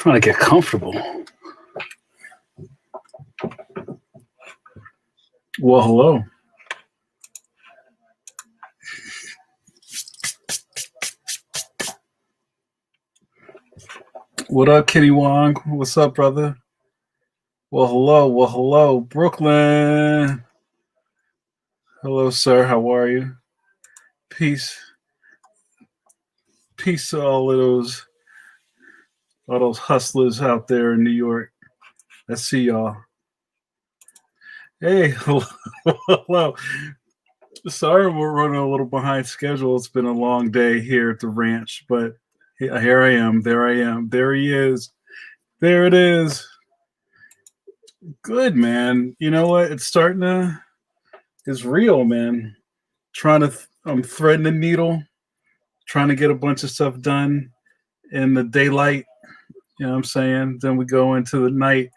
Trying to get comfortable. Well, hello. What up, Kenny Wong? What's up, brother? Well, hello. Well, hello, Brooklyn. Hello, sir. How are you? Peace. Peace to all those hustlers out there in New York. I see y'all. Hey, hello. Hello. Sorry, we're running a little behind schedule. It's been a long day here at the ranch, but here I am. There I am. There he is. There it is. Good, man. You know what? It's real, man. I'm threading the needle, trying to get a bunch of stuff done in the daylight. You know what I'm saying? Then we go into the night,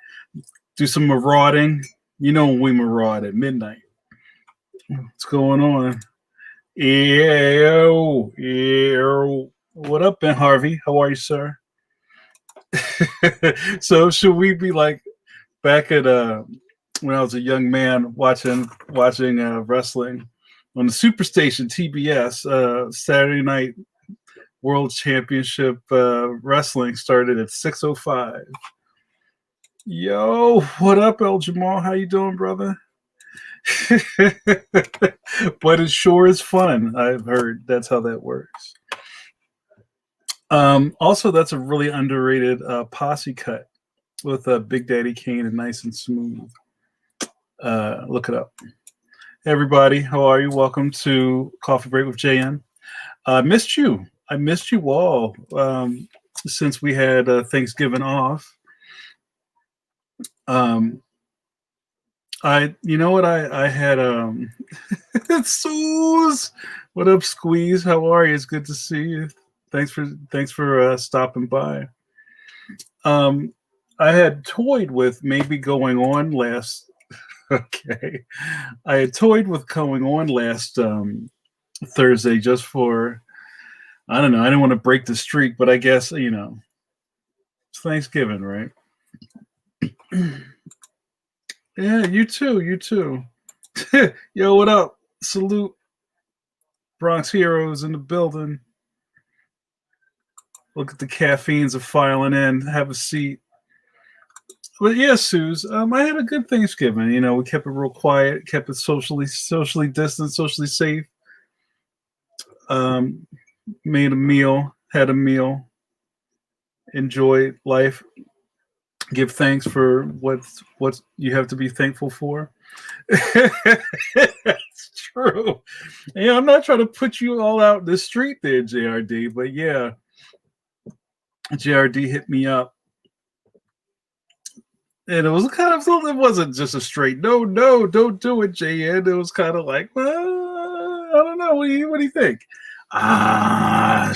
do some marauding. You know when we maraud at midnight. What's going on? Ew, ew. What up, Ben Harvey? How are you, sir? So should we be like back at when I was a young man watching wrestling on the Superstation TBS Saturday Night World Championship wrestling started at 6:05. Yo, what up, El Jamal? How you doing, brother? But it sure is fun. I've heard that's how that works. Also, that's a really underrated posse cut with Big Daddy Kane and Nice and Smooth. Look it up. Hey everybody, how are you? Welcome to Coffee Break with JN. I missed you all since we had Thanksgiving off. You know what? I had Suze. What up, Squeeze? How are you? It's good to see you. Thanks for stopping by. I had toyed with maybe going on last. Okay, I had toyed with going on last Thursday just for, I don't know. I didn't want to break the streak, but I guess it's Thanksgiving, right? Yeah, you too. You too. Yo, what up? Salute. Bronx Heroes in the building. Look at the caffeines are filing in. Have a seat. But yeah, Suze, I had a good Thanksgiving. You know, we kept it real quiet, kept it socially distant, socially safe. Made a meal, had a meal, enjoyed life, give thanks for what you have to be thankful for. That's true. Yeah, I'm not trying to put you all out in the street there, JRD, but yeah, JRD hit me up. And it was it wasn't just a straight no, don't do it, JN. It was kind of like, well, I don't know. What do you think?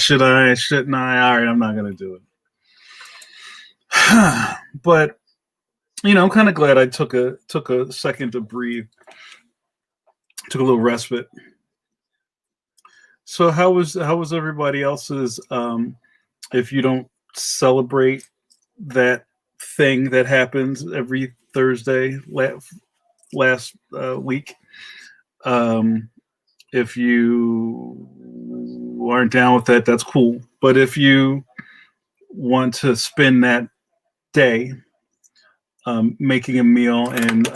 Should I? Shouldn't I? All right, I'm not gonna do it. But I'm kind of glad I took a second to breathe, took a little respite. So how was everybody else's? If you don't celebrate that thing that happens every Thursday last week, if you aren't down with that, that's cool. But if you want to spend that day making a meal and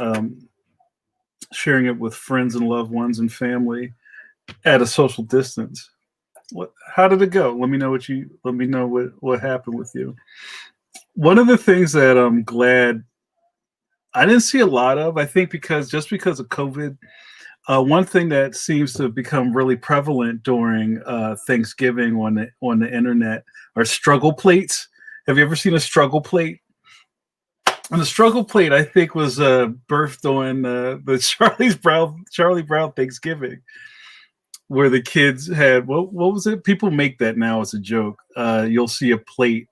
sharing it with friends and loved ones and family at a social distance, how did it go? Let me know what happened with you. One of the things that I'm glad I didn't see a lot of, I think because of COVID, one thing that seems to have become really prevalent during Thanksgiving on the internet are struggle plates. Have you ever seen a struggle plate? And the struggle plate, I think, was birthed on the Charlie Brown Thanksgiving, where the kids had what was it? People make that now as a joke. You'll see a plate.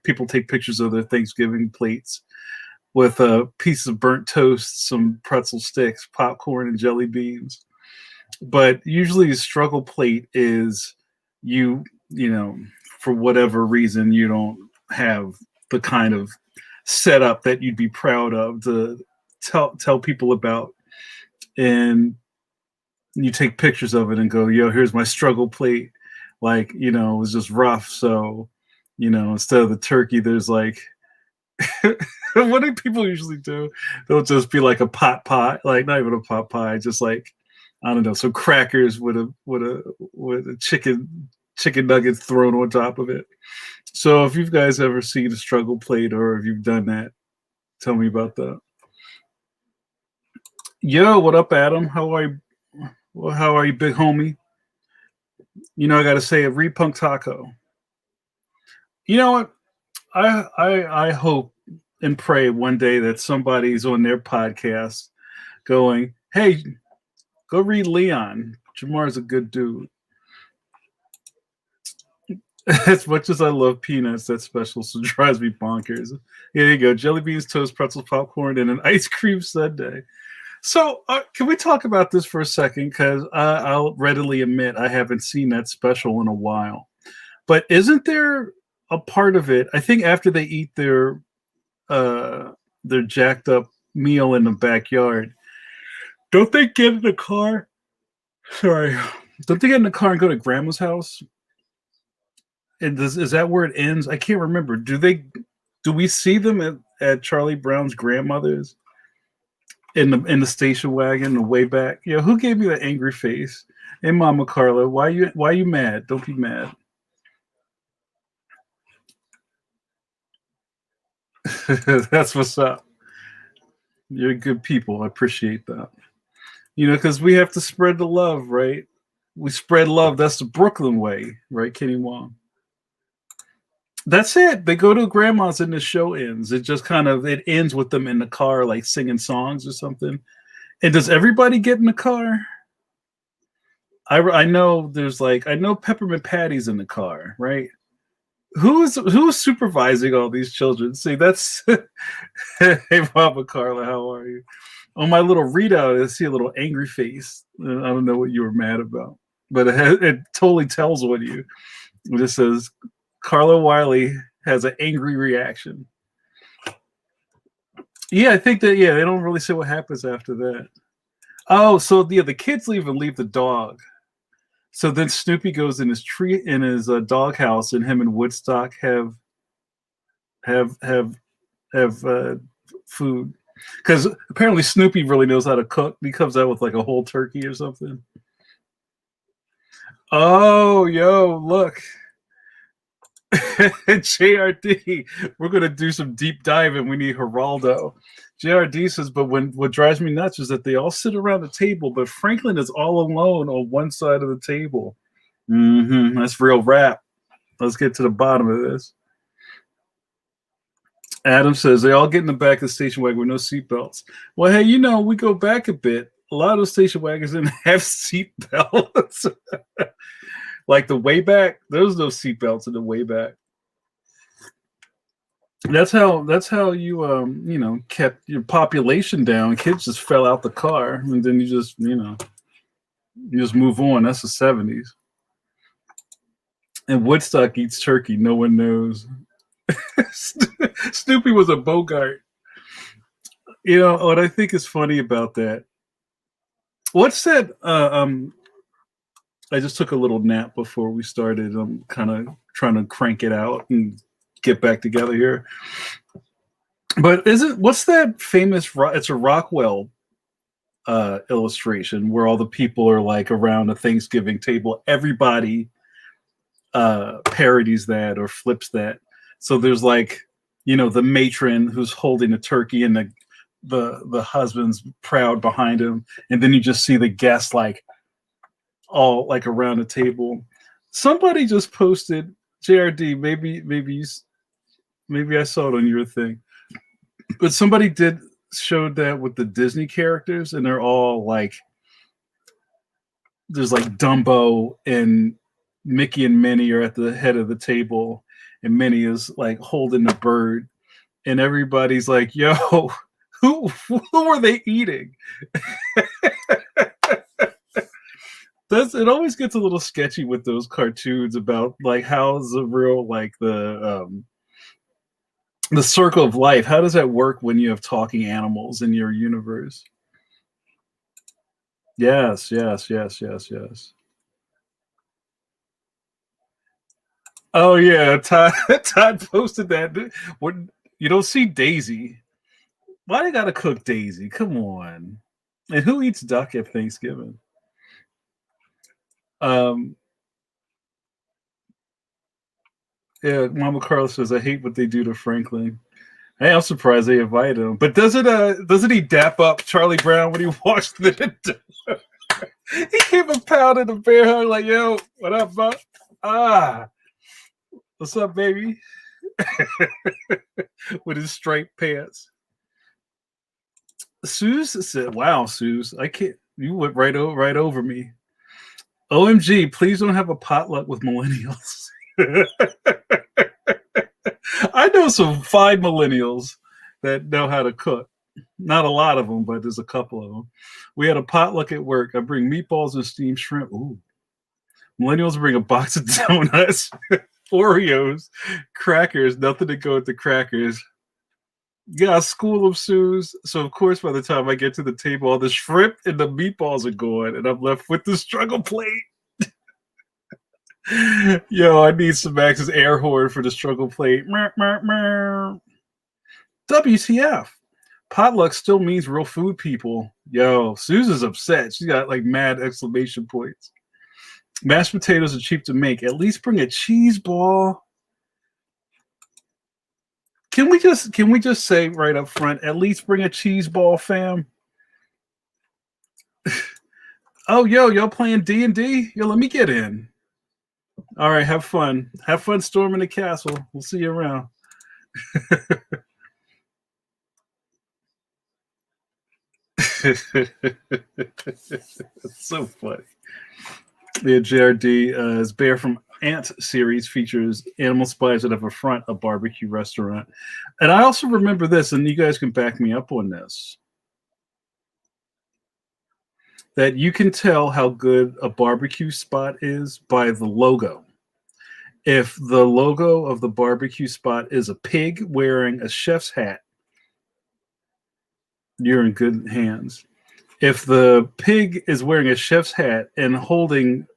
People take pictures of their Thanksgiving plates with a piece of burnt toast, some pretzel sticks, popcorn, and jelly beans. But usually, a struggle plate is for whatever reason you don't have the kind of setup that you'd be proud of to tell people about, and you take pictures of it and go, yo, here's my struggle plate. Like, it was just rough. So, instead of the turkey, there's like, what do people usually do? They'll just be like a pot pie, like not even a pot pie, just like, I don't know, some crackers with a chicken nuggets thrown on top of it. So if you guys ever seen a struggle plate or if you've done that, tell me about that. Yo, what up, Adam? How are you? Well, how are you, big homie? I got to say, a repunk taco. You know what? I hope and pray one day that somebody's on their podcast going, "Hey, go read Leon. Jamar's a good dude." As much as I love peanuts, that special so drives me bonkers. Here you go: jelly beans, toast, pretzels, popcorn, and an ice cream sundae. So, can we talk about this for a second? Because I'll readily admit I haven't seen that special in a while. But isn't there a part of it? I think after they eat their jacked up meal in the backyard, don't they get in the car? Sorry, don't they get in the car and go to Grandma's house? And is that where it ends? I can't remember. Do we see them at Charlie Brown's grandmother's in the station wagon the way back? Yeah, who gave me the angry face? Hey, Mama Carla, why you mad? Don't be mad. That's what's up. You're good people. I appreciate that. Because we have to spread the love, right? We spread love. That's the Brooklyn way, right, Kenny Wong? That's it. They go to grandma's and the show ends. It ends with them in the car, like singing songs or something. And does everybody get in the car? I know I know Peppermint Patty's in the car, right? Who's supervising all these children? See, that's hey, Mama Carla, how are you? On my little readout, I see a little angry face. I don't know what you were mad about, but it totally tells on you. It just says Carla Wiley has an angry reaction. Yeah, I think that. Yeah, they don't really say what happens after that. Oh, so yeah, the kids leave the dog. So then Snoopy goes in his dog house, and him and Woodstock have food, because apparently Snoopy really knows how to cook. He comes out with like a whole turkey or something. Oh, yo, look. JRD, we're gonna do some deep diving. We need Geraldo. JRD says, but what drives me nuts is that they all sit around the table, but Franklin is all alone on one side of the table. That's real rap. Let's get to the bottom of this. Adam says they all get in the back of the station wagon with no seatbelts. Well, hey, we go back a bit. A lot of those station wagons didn't have seatbelts. Like the way back, there was no seatbelts in the way back. That's how you kept your population down. Kids just fell out the car, and then you just move on. That's the 70s. And Woodstock eats turkey. No one knows. Snoopy was a Bogart. What I think is funny about that. What's that? I just took a little nap before we started. I'm kind of trying to crank it out and get back together here. But what's that famous? It's a Rockwell illustration where all the people are like around a Thanksgiving table. Everybody parodies that or flips that. So there's like, the matron who's holding a turkey and the husband's proud behind him, and then you just see the guests like all like around the table. Somebody just posted, JRD, maybe I saw it on your thing, but somebody showed that with the Disney characters, and they're all like, there's like Dumbo and Mickey and Minnie are at the head of the table, and Minnie is like holding the bird, and everybody's like, yo, who are they eating? It always gets a little sketchy with those cartoons about like how's the real, like the The circle of life. How does that work when you have talking animals in your universe? Yes, yes, yes, yes, yes. Oh yeah, Todd. Todd posted that. What, you don't see Daisy? Why they gotta cook Daisy? Come on. And who eats duck at Thanksgiving? Um, yeah, Mama Carla says, I hate what they do to Franklin. Hey, I'm surprised they invited him. But doesn't he dap up Charlie Brown when he walks through the door? He gave a pound in the bear hug like, yo, what up, bud? Ah, what's up, baby? With his striped pants. Suze said, wow, Suze, I can't, you went right over me. OMG, please don't have a potluck with millennials. I know some fine millennials that know how to cook. Not a lot of them, but there's a couple of them. We had a potluck at work. I bring meatballs and steamed shrimp. Ooh. Millennials bring a box of donuts, Oreos, crackers, nothing to go with the crackers. Yeah, a school of Sues. So of course, by the time I get to the table, all the shrimp and the meatballs are gone, and I'm left with the struggle plate. Yo, I need some Max's air horn for the struggle plate. WTF? Potluck still means real food, people. Yo, Susan's upset. She got like mad exclamation points. Mashed potatoes are cheap to make. At least bring a cheese ball. Can we just say right up front? At least bring a cheese ball, fam. Oh, yo, y'all playing D&D? Yo, let me get in. All right, have fun. Have fun storming the castle. We'll see you around. That's so funny. The JRD is Bear from Ant series features animal spies that have a front a barbecue restaurant. And I also remember this, and you guys can back me up on this, that you can tell how good a barbecue spot is by the logo. If the logo of the barbecue spot is a pig wearing a chef's hat, you're in good hands. If the pig is wearing a chef's hat and holding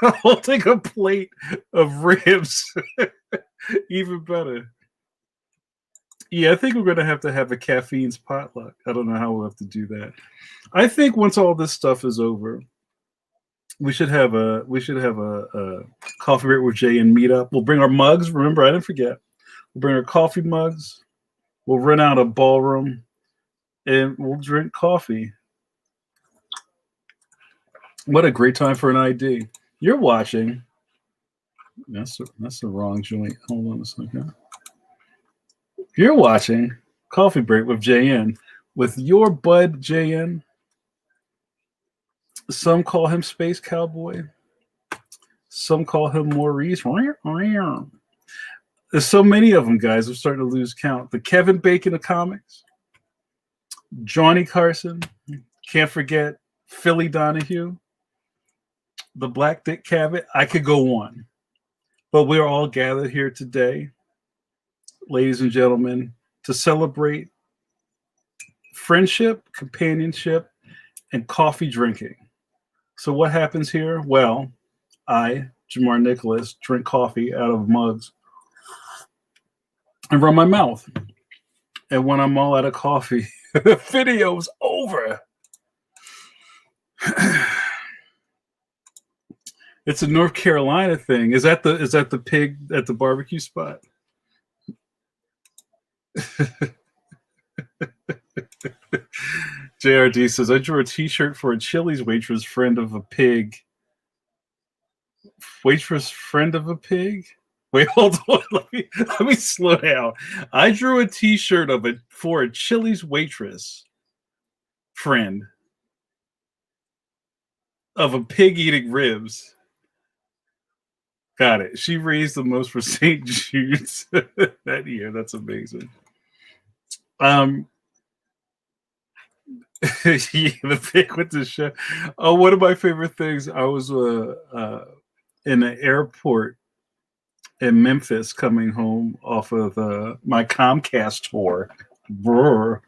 holding a plate of ribs, even better. Yeah, I think we're gonna have to have a caffeine's potluck. I don't know how we'll have to do that. I think once all this stuff is over, we should have a coffee break with Jay and meet up. We'll bring our mugs. Remember, I didn't forget. We'll bring our coffee mugs. We'll rent out a ballroom and we'll drink coffee. What a great time for an ID. You're watching. That's the wrong joint. Hold on a second. You're watching Coffee Break with JN with your bud JN. Some call him Space Cowboy. Some call him Maurice. There's so many of them, guys. I'm starting to lose count. The Kevin Bacon of comics, Johnny Carson. Can't forget Philly Donahue, the Black Dick Cavett. I could go on. But we're all gathered here today, ladies and gentlemen, to celebrate friendship, companionship, and coffee drinking. So what happens here? Well, I, Jamar Nicholas, drink coffee out of mugs and run my mouth. And when I'm all out of coffee, the video's over. It's a North Carolina thing. Is that the pig at the barbecue spot? JRD says, I drew a t-shirt for a Chili's waitress friend of a pig. Waitress friend of a pig? Wait, hold on. Let me slow down. I drew a t-shirt for a Chili's waitress friend of a pig eating ribs. Got it. She raised the most for St. Jude's that year. That's amazing. Yeah, the pig with the chef. Oh, one of my favorite things. I was in an airport in Memphis coming home off of my Comcast tour. Brr,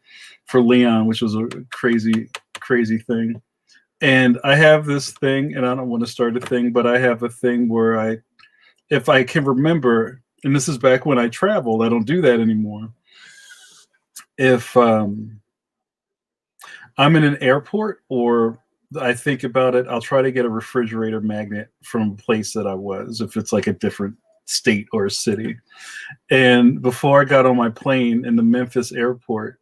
for Leon, which was a crazy, crazy thing. And I have this thing, and I don't want to start a thing, but I have a thing where if I can remember, and this is back when I traveled, I don't do that anymore. If I'm in an airport or I think about it, I'll try to get a refrigerator magnet from a place that I was, if it's like a different state or a city. And before I got on my plane in the Memphis airport,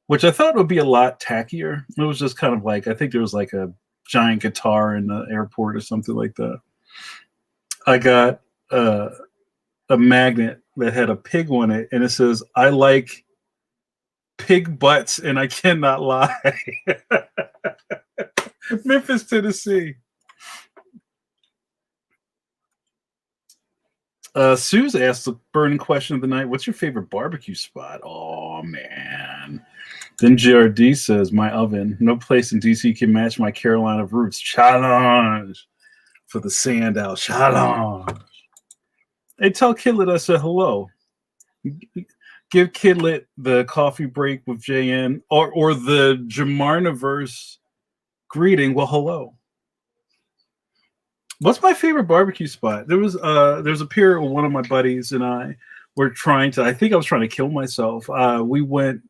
which I thought would be a lot tackier, it was just kind of like, I think there was like a giant guitar in the airport or something like that. I got a magnet that had a pig on it, and it says, "I like pig butts, and I cannot lie." Memphis, Tennessee. Suze asked the burning question of the night: "What's your favorite barbecue spot?" Oh man. Then GRD says, "My oven. No place in DC can match my Carolina roots." Challenge for the Sandow. Challenge. Hey, tell Kidlet I said hello. Give Kidlet the coffee break with JN or the Jamarniverse greeting. Well, hello. What's my favorite barbecue spot? There's a period where one of my buddies and I were trying to. I think I was trying to kill myself. We went.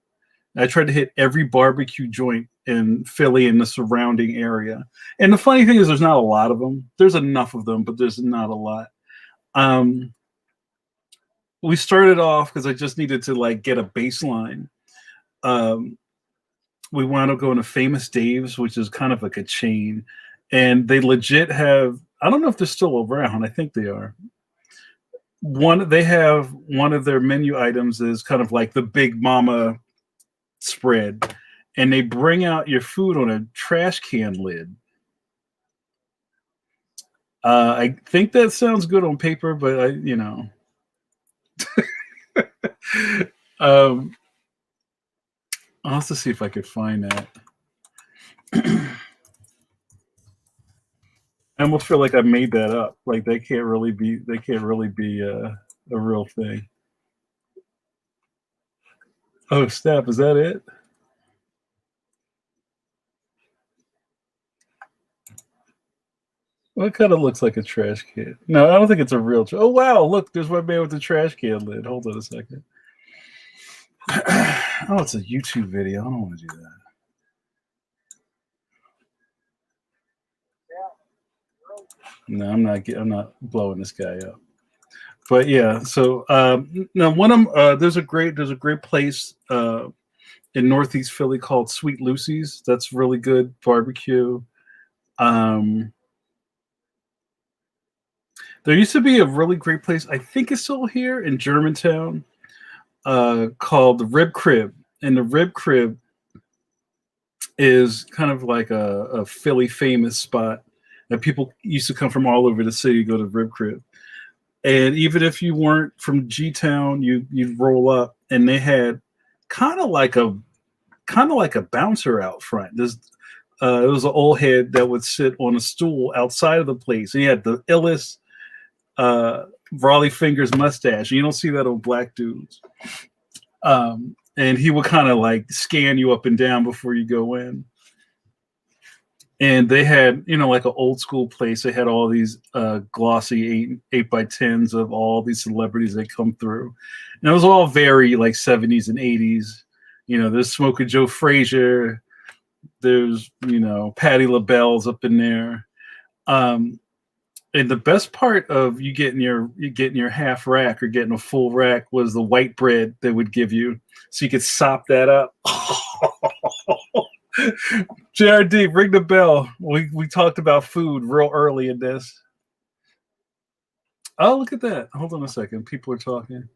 I tried to hit every barbecue joint in Philly and the surrounding area. And the funny thing is, there's not a lot of them. There's enough of them, but there's not a lot. We started off because I just needed to like get a baseline. We wound up going to Famous Dave's, which is kind of like a chain, and they legit have. I don't know if they're still around. I think they are. They have one of their menu items is kind of like the Big Mama spread, and they bring out your food on a trash can lid. I think that sounds good on paper, but I'll have to see if I could find that. I almost feel like I made that up. Like they can't really be a real thing. Oh, snap! Is that it? Well, it kind of looks like a trash can. No, I don't think it's a real. Oh wow! Look, there's my man with the trash can lid. Hold on a second. Oh, it's a YouTube video. I don't want to do that. No, I'm not blowing this guy up. But yeah, so now there's a great place in Northeast Philly called Sweet Lucy's. That's really good barbecue. There used to be a really great place, I think it's still here in Germantown, called the Rib Crib. And the Rib Crib is kind of like a Philly famous spot that people used to come from all over the city to go to Rib Crib. And even if you weren't from G-Town, you'd roll up, and they had kind of like a bouncer out front. It was an old head that would sit on a stool outside of the place. And he had the illest Raleigh Fingers mustache. You don't see that on black dudes. And he would kind of like scan you up and down before you go in. And they had, like an old school place. They had all these glossy 8x10s of all these celebrities that come through. And it was all very like 70s and 80s. There's Smoking Joe Frazier. There's, Patti LaBelle's up in there. And the best part of you getting your half rack or getting a full rack was the white bread they would give you, so you could sop that up. JRD, ring the bell. We talked about food real early in this. Oh, look at that. Hold on a second. People are talking.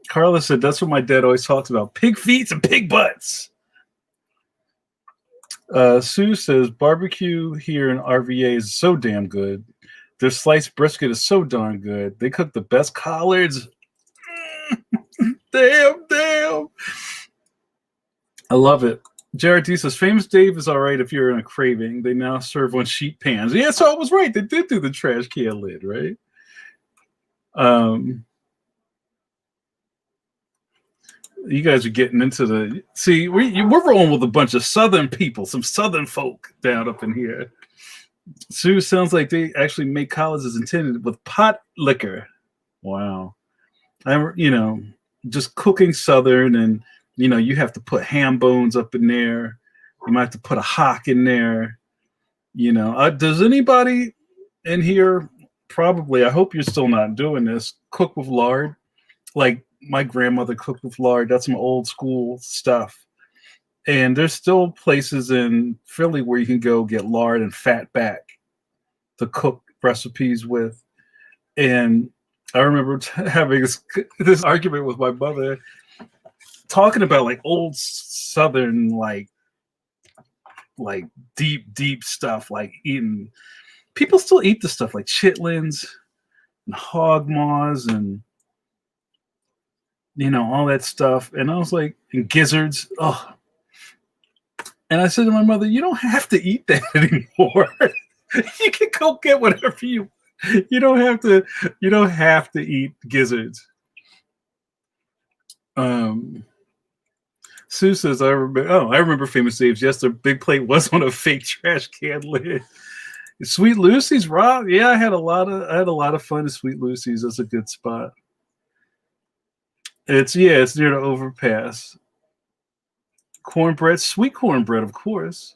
Carla said, that's what my dad always talks about. Pig feet and pig butts. Sue says, barbecue here in RVA is so damn good. Their sliced brisket is so darn good. They cook the best collards. Damn. I love it. JRD says, Famous Dave is all right if you're in a craving. They now serve on sheet pans. Yeah, so I was right. They did do the trash can lid, right? You guys are getting into the... See, we're rolling with a bunch of Southern people, some Southern folk down up in here. Sue, sounds like they actually make college as intended with pot liquor. Wow. Just cooking Southern, and you have to put ham bones up in there. You might have to put a hock in there. Does anybody in here, probably, I hope you're still not doing this, cook with lard? Like my grandmother cooked with lard. That's some old school stuff. And there's still places in Philly where you can go get lard and fat back to cook recipes with. And I remember having this argument with my mother, talking about like old Southern, like deep stuff, like eating. People still eat the stuff like chitlins and hog maws and all that stuff. And I was like, and gizzards. Oh, and I said to my mother, you don't have to eat that anymore. You can go get whatever you. You don't have to eat gizzards. Sue says, I remember Famous Dave's. Yes, their big plate was on a fake trash can lid. Sweet Lucy's, Rob. Yeah, I had a lot of fun at Sweet Lucy's. That's a good spot. It's near the overpass. Cornbread, sweet cornbread, of course.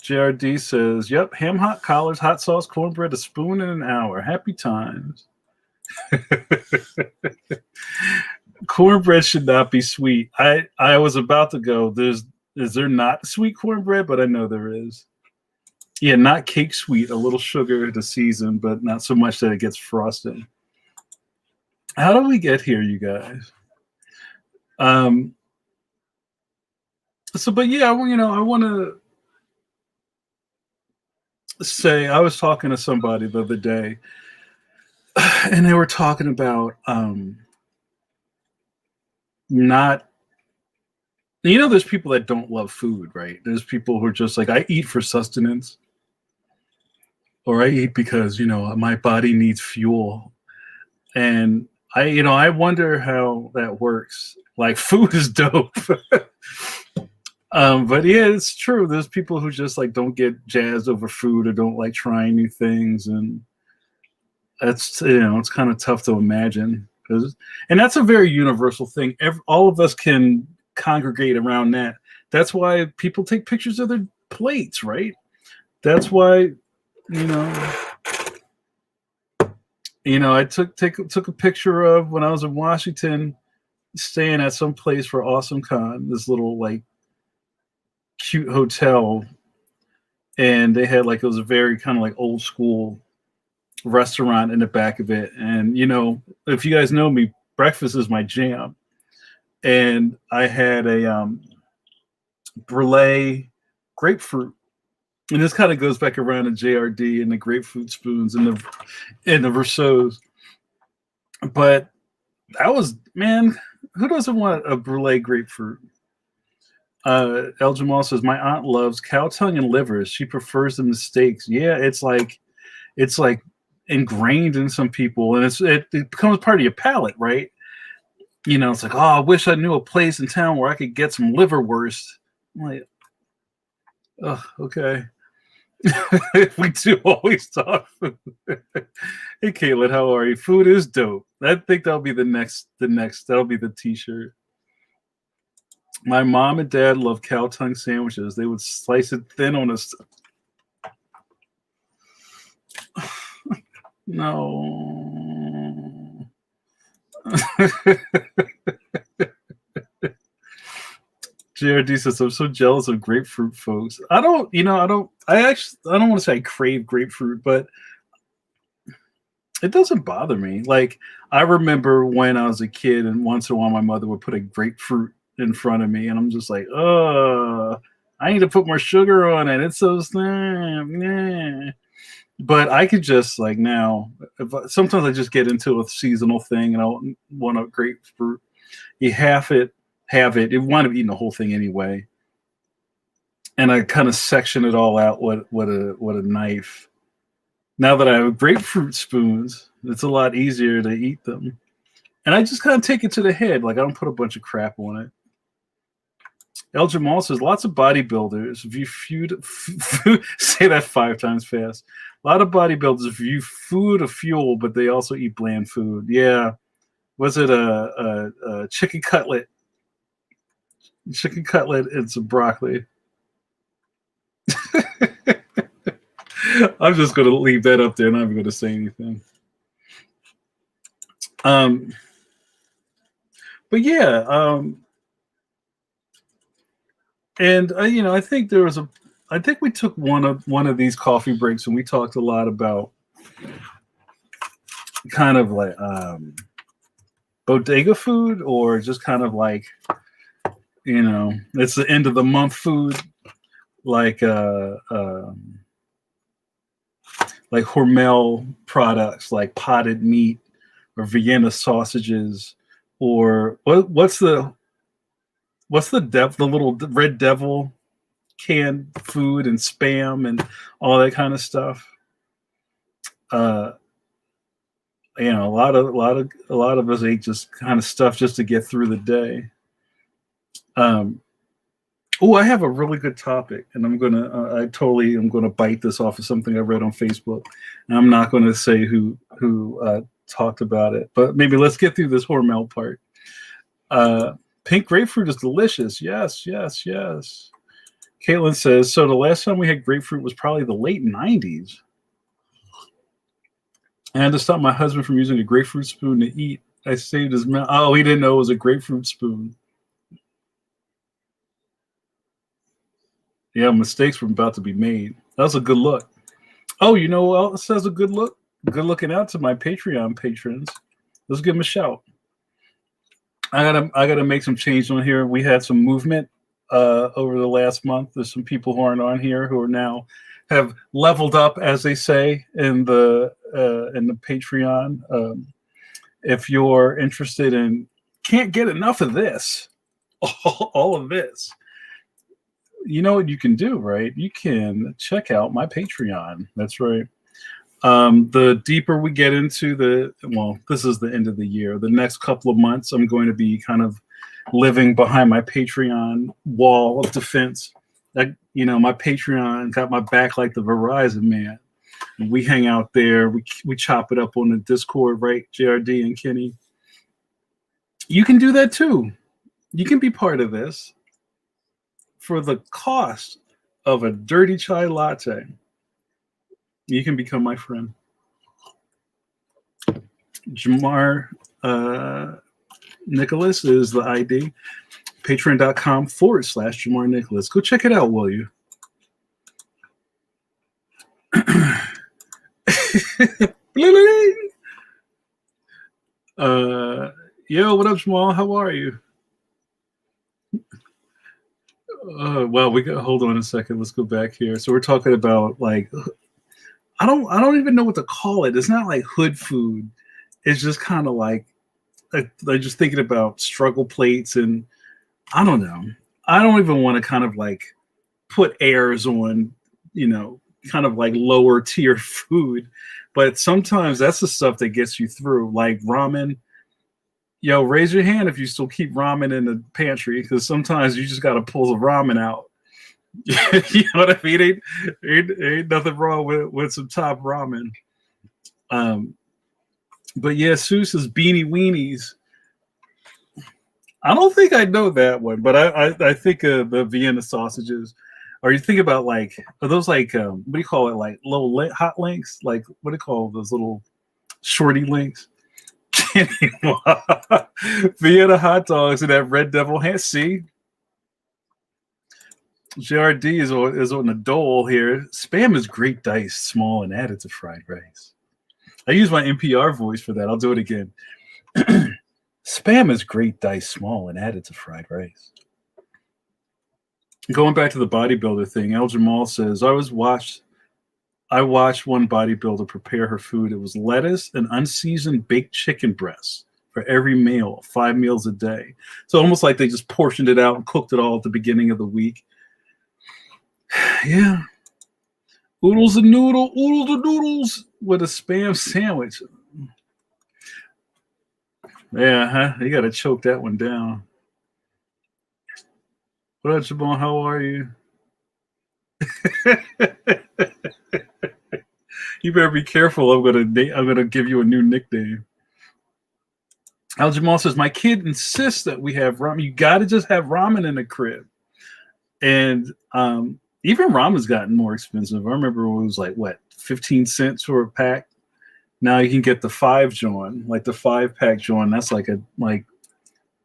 JRD says, yep, ham hock collars, hot sauce, cornbread, a spoon in an hour. Happy times. Cornbread should not be sweet. I was about to go, is there not sweet cornbread? But I know there is. Yeah, not cake sweet, a little sugar to season, but not so much that it gets frosted. How do we get here, you guys? But yeah, I want to say, I was talking to somebody the other day, and they were talking about there's people that don't love food, right? There's people who are just like, I eat for sustenance, or I eat because my body needs fuel. And I wonder how that works. Like, food is dope. But yeah, it's true. There's people who just like don't get jazzed over food or don't like trying new things, and that's it's kind of tough to imagine. And that's a very universal thing. All of us can congregate around that. That's why people take pictures of their plates, right? That's why I took a picture of when I was in Washington, staying at some place for AwesomeCon, this little like cute hotel, and they had like, it was a very kind of like old school restaurant in the back of it. And if you guys know me, breakfast is my jam. And I had a brulee grapefruit, and this kind of goes back around to JRD and the grapefruit spoons and the Versos. But that was, man, who doesn't want a brulee grapefruit? El Jamal says, my aunt loves cow tongue and livers. She prefers them to steaks. Yeah, it's like ingrained in some people, and it becomes part of your palate, right? It's like, oh, I wish I knew a place in town where I could get some liverwurst. I'm like, oh, okay. We do always talk. Hey, Caitlin, how are you? Food is dope. I think that'll be the next. That'll be the T-shirt. My mom and dad love cow tongue sandwiches. They would slice it thin on us. No. JRD says, I'm so jealous of grapefruit folks. I don't want to say I crave grapefruit, but it doesn't bother me. Like, I remember when I was a kid, and once in a while my mother would put a grapefruit in front of me, and I'm just like, oh, I need to put more sugar on it. It's so nah. But I could just like now, sometimes I just get into a seasonal thing and I want a grapefruit. You have it. You wind up eating the whole thing anyway. and I kind of section it all out with a knife. Now that I have grapefruit spoons, it's a lot easier to eat them. And I just kind of take it to the head. Like I don't put a bunch of crap on it. El Jamal says lots of bodybuilders view food say that 5 times fast. A lot of bodybuilders view food a fuel, but they also eat bland food. Yeah. Was it a chicken cutlet? Chicken cutlet and some broccoli. I'm just going to leave that up there. Not even going to say anything. But yeah, and I think I think we took one of these coffee breaks and we talked a lot about kind of like bodega food, or just kind of like it's the end of the month food, like Hormel products like potted meat or Vienna sausages, or what's the little red devil canned food and Spam and all that kind of stuff. A lot of us ate just kind of stuff just to get through the day. I have a really good topic, and I'm gonna bite this off of something I read on Facebook, and I'm not gonna say who talked about it, but maybe let's get through this Hormel part. Pink grapefruit is delicious. Yes, yes, yes. Caitlin says, so the last time we had grapefruit was probably the late 90s. I had to stop my husband from using a grapefruit spoon to eat. I saved his mouth. Oh, he didn't know it was a grapefruit spoon. Yeah, mistakes were about to be made. That was a good look. Oh, you know what else says a good look? Good looking out to my Patreon patrons. Let's give them a shout. I gotta make some change on here. We had some movement over the last month. There's some people who aren't on here who are now have leveled up, as they say in the Patreon. If you're interested in, can't get enough of this, all of this, you know what you can do, right? You can check out my Patreon. That's right. The deeper we get into this is the end of the year. The next couple of months, I'm going to be kind of living behind my Patreon wall of defense. My Patreon got my back like the Verizon man. And we hang out there. We chop it up on the Discord, right? JRD and Kenny. You can do that too. You can be part of this for the cost of a dirty chai latte. You can become my friend. Jamar Nicholas is the ID. Patreon.com/Jamar Nicholas. Go check it out, will you? Yo, what up, Jamal? How are you? Well, hold on a second. Let's go back here. So we're talking about like, I don't even know what to call it. It's not like hood food. It's just kind of like just thinking about struggle plates, and I don't know. I don't even want to kind of like put airs on, kind of like lower tier food, but sometimes that's the stuff that gets you through, like ramen. Yo, raise your hand if you still keep ramen in the pantry, because sometimes you just got to pull the ramen out. You know what I mean? Ain't nothing wrong with some top ramen. But yeah, Seuss's Beanie Weenies. I don't think I know that one, but I think of the Vienna sausages. Or you think about are those what do you call it? Like little hot links? Like, what do you call those little shorty links? Vienna hot dogs and that Red Devil hand. See? JRD is on the dole here. Spam is great diced, small, and added to fried rice. I use my NPR voice for that. I'll do it again. Spam is great diced, small, and added to fried rice. Going back to the bodybuilder thing, El Jamal says, I watched one bodybuilder prepare her food. It was lettuce and unseasoned baked chicken breasts for every meal, 5 meals a day. So almost like they just portioned it out and cooked it all at the beginning of the week. Yeah. Oodles and noodles with a spam sandwich. Yeah, huh? You got to choke that one down. What up, Jabon? How are you? You better be careful. I'm gonna give you a new nickname. Al Jamal says my kid insists that we have ramen. You got to just have ramen in the crib, and even ramen's gotten more expensive. I remember it was like what 15 cents for a pack. Now you can get the 5 joint, like the 5-pack joint. That's like a like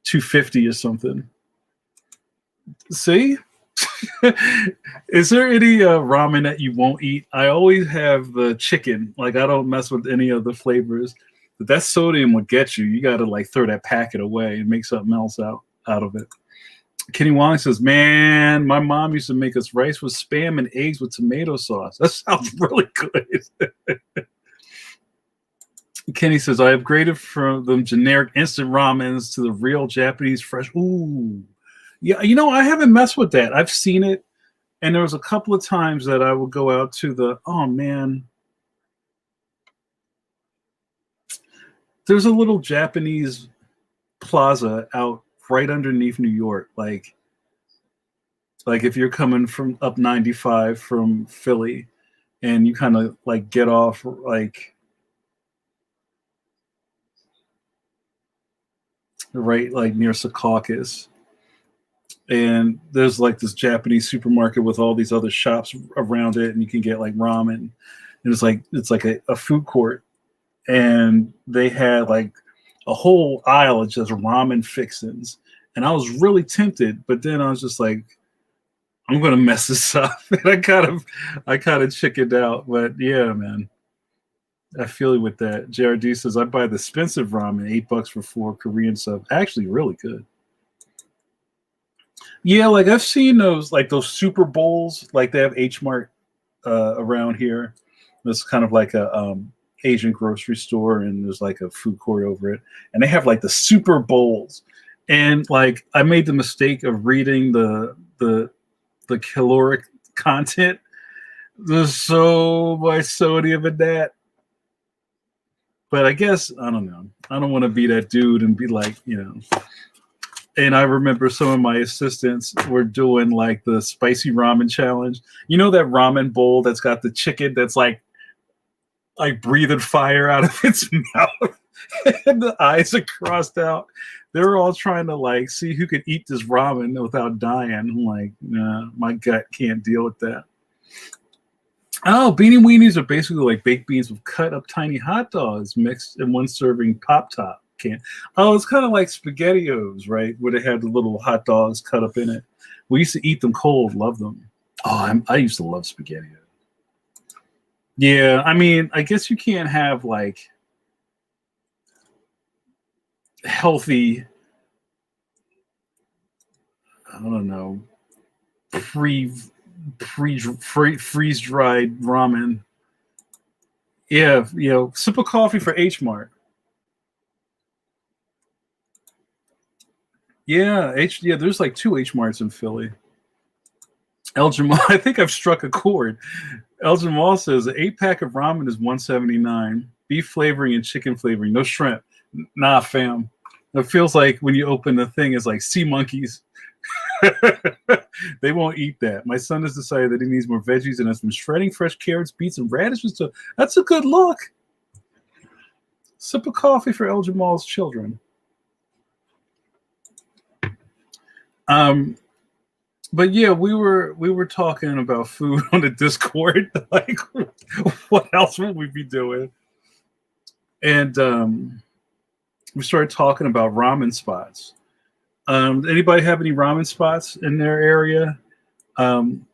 250 or something. See, is there any ramen that you won't eat? I always have the chicken. Like I don't mess with any of the flavors. But that sodium will get you. You got to like throw that packet away and make something else out of it. Kenny Wong says, "Man, my mom used to make us rice with spam and eggs with tomato sauce. That sounds really good." Kenny says, "I upgraded from the generic instant ramens to the real Japanese fresh." Ooh, yeah. I haven't messed with that. I've seen it, and there was a couple of times that I would go out to the. Oh man, there's a little Japanese plaza out right underneath New York, like if you're coming from up 95 from Philly and you kind of like get off like right like near Secaucus, and there's like this Japanese supermarket with all these other shops around it, and you can get like ramen, and it's like a food court, and they had like a whole aisle of just ramen fixins, and I was really tempted, but then I was just like, I'm gonna mess this up, and I kind of chickened out. But yeah, man, I feel you with that. JRD says I buy the expensive ramen, $8 for 4 Korean sub. Actually, really good. Yeah, like I've seen those Super Bowls, like they have H Mart around here. It's kind of like a Asian grocery store, and there's like a food court over it, and they have like the Super Bowls, and like I made the mistake of reading the caloric content. There's so much sodium in that. But I guess I don't know. I don't want to be that dude and be like. And I remember some of my assistants were doing like the spicy ramen challenge. You know that ramen bowl that's got the chicken that's like breathing fire out of its mouth and the eyes are crossed out. They were all trying to like see who could eat this ramen without dying. I'm like, nah, my gut can't deal with that. Oh, beanie weenies are basically like baked beans with cut up tiny hot dogs mixed in one serving pop top can. Oh, it's kind of like SpaghettiOs, right? Where they have the little hot dogs cut up in it. We used to eat them cold, love them. Oh, I used to love SpaghettiOs. Yeah, I mean, I guess you can't have like healthy, I don't know, pre freeze dried ramen. Yeah, sip of coffee for H Mart. Yeah, there's like 2 H Marts in Philly. El Jamal, I think I've struck a chord. El Jamal says an 8-pack of ramen is 179. Beef flavoring and chicken flavoring, no shrimp. Nah, fam. It feels like when you open the thing, it's like sea monkeys. They won't eat that. My son has decided that he needs more veggies and has been shredding fresh carrots, beets, and radishes. So that's a good look. Sip of coffee for El Jamal's children. Um, but yeah, we were talking about food on the Discord. Like, what else would we be doing? And we started talking about ramen spots. Anybody have any ramen spots in their area? Um,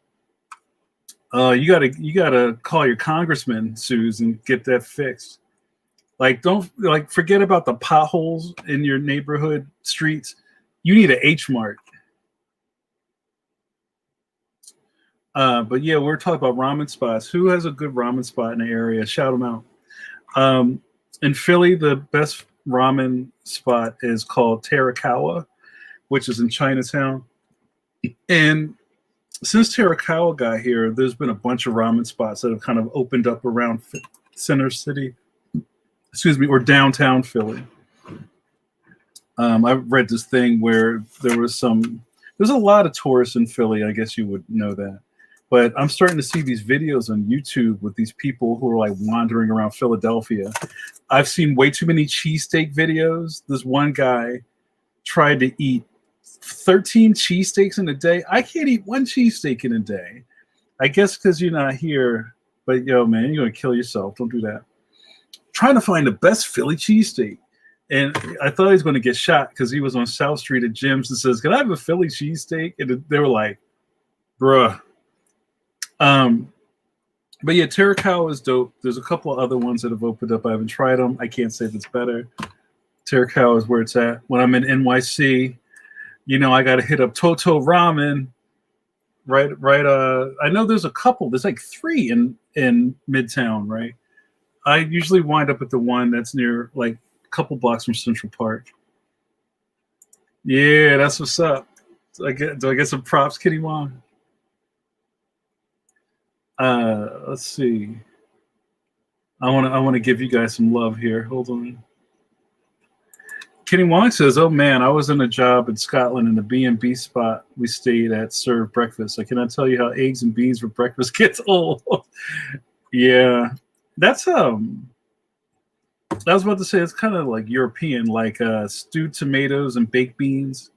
you gotta call your congressman, Suze, and get that fixed. Like, don't like forget about the potholes in your neighborhood streets. You need a H Mart. But yeah, we're talking about ramen spots. Who has a good ramen spot in the area? Shout them out. Um, in Philly, the best ramen spot is called Terakawa, which is in Chinatown. And Since Terakawa got here, there's been a bunch of ramen spots that have kind of opened up around Center City, excuse me, or downtown Philly. I read this thing where there's a lot of tourists in Philly. I guess you would know that. But I'm starting to see these videos on YouTube with these people who are like wandering around Philadelphia. I've seen way too many cheesesteak videos. This one guy tried to eat 13 cheesesteaks in a day. I can't eat one cheesesteak in a day. I guess because you're not here. But yo, man, you're going to kill yourself. Don't do that. Trying to find the best Philly cheesesteak. And I thought he was going to get shot because he was on South Street at Jim's and says, "Can I have a Philly cheesesteak?" And they were like, bruh. But yeah, Terakawa is dope. There's a couple of other ones that have opened up. I haven't tried them. I can't say if it's better. Terakawa is where it's at. When I'm in NYC, I got to hit up Toto Ramen. Right. I know there's a couple. There's like 3 in Midtown, right? I usually wind up at the one that's near like a couple blocks from Central Park. Yeah, that's what's up. Do I get some props, Kitty Wong? Let's see. I want to give you guys some love here. Hold on. Kenny Wong says, "Oh man, I was in a job in Scotland in the B&B spot we stayed at served breakfast. I cannot tell you how eggs and beans for breakfast gets old." Yeah, that's I was about to say it's kind of like European, like stewed tomatoes and baked beans.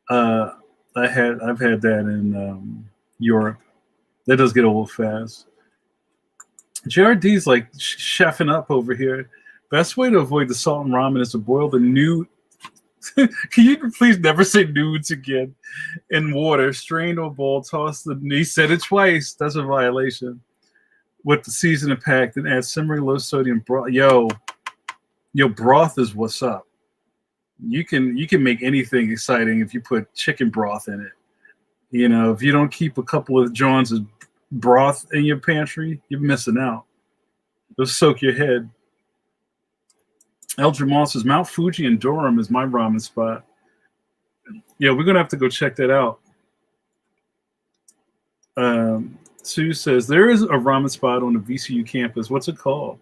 I've had that in Europe. That does get old fast. JRD's like chefing up over here. Best way to avoid the salt and ramen is to boil the nude. Can you please never say nudes again? In water, strain or bowl, toss the. He said it twice. That's a violation. With the seasoning pack, then add simmering low sodium broth. Yo, broth is what's up. You can make anything exciting if you put chicken broth in it. If you don't keep a couple of Johns of broth in your pantry, you're missing out. It'll soak your head. El Jamal says Mount Fuji in Durham is my ramen spot. Yeah, we're gonna have to go check that out. Sue says there is a ramen spot on the VCU campus. What's it called?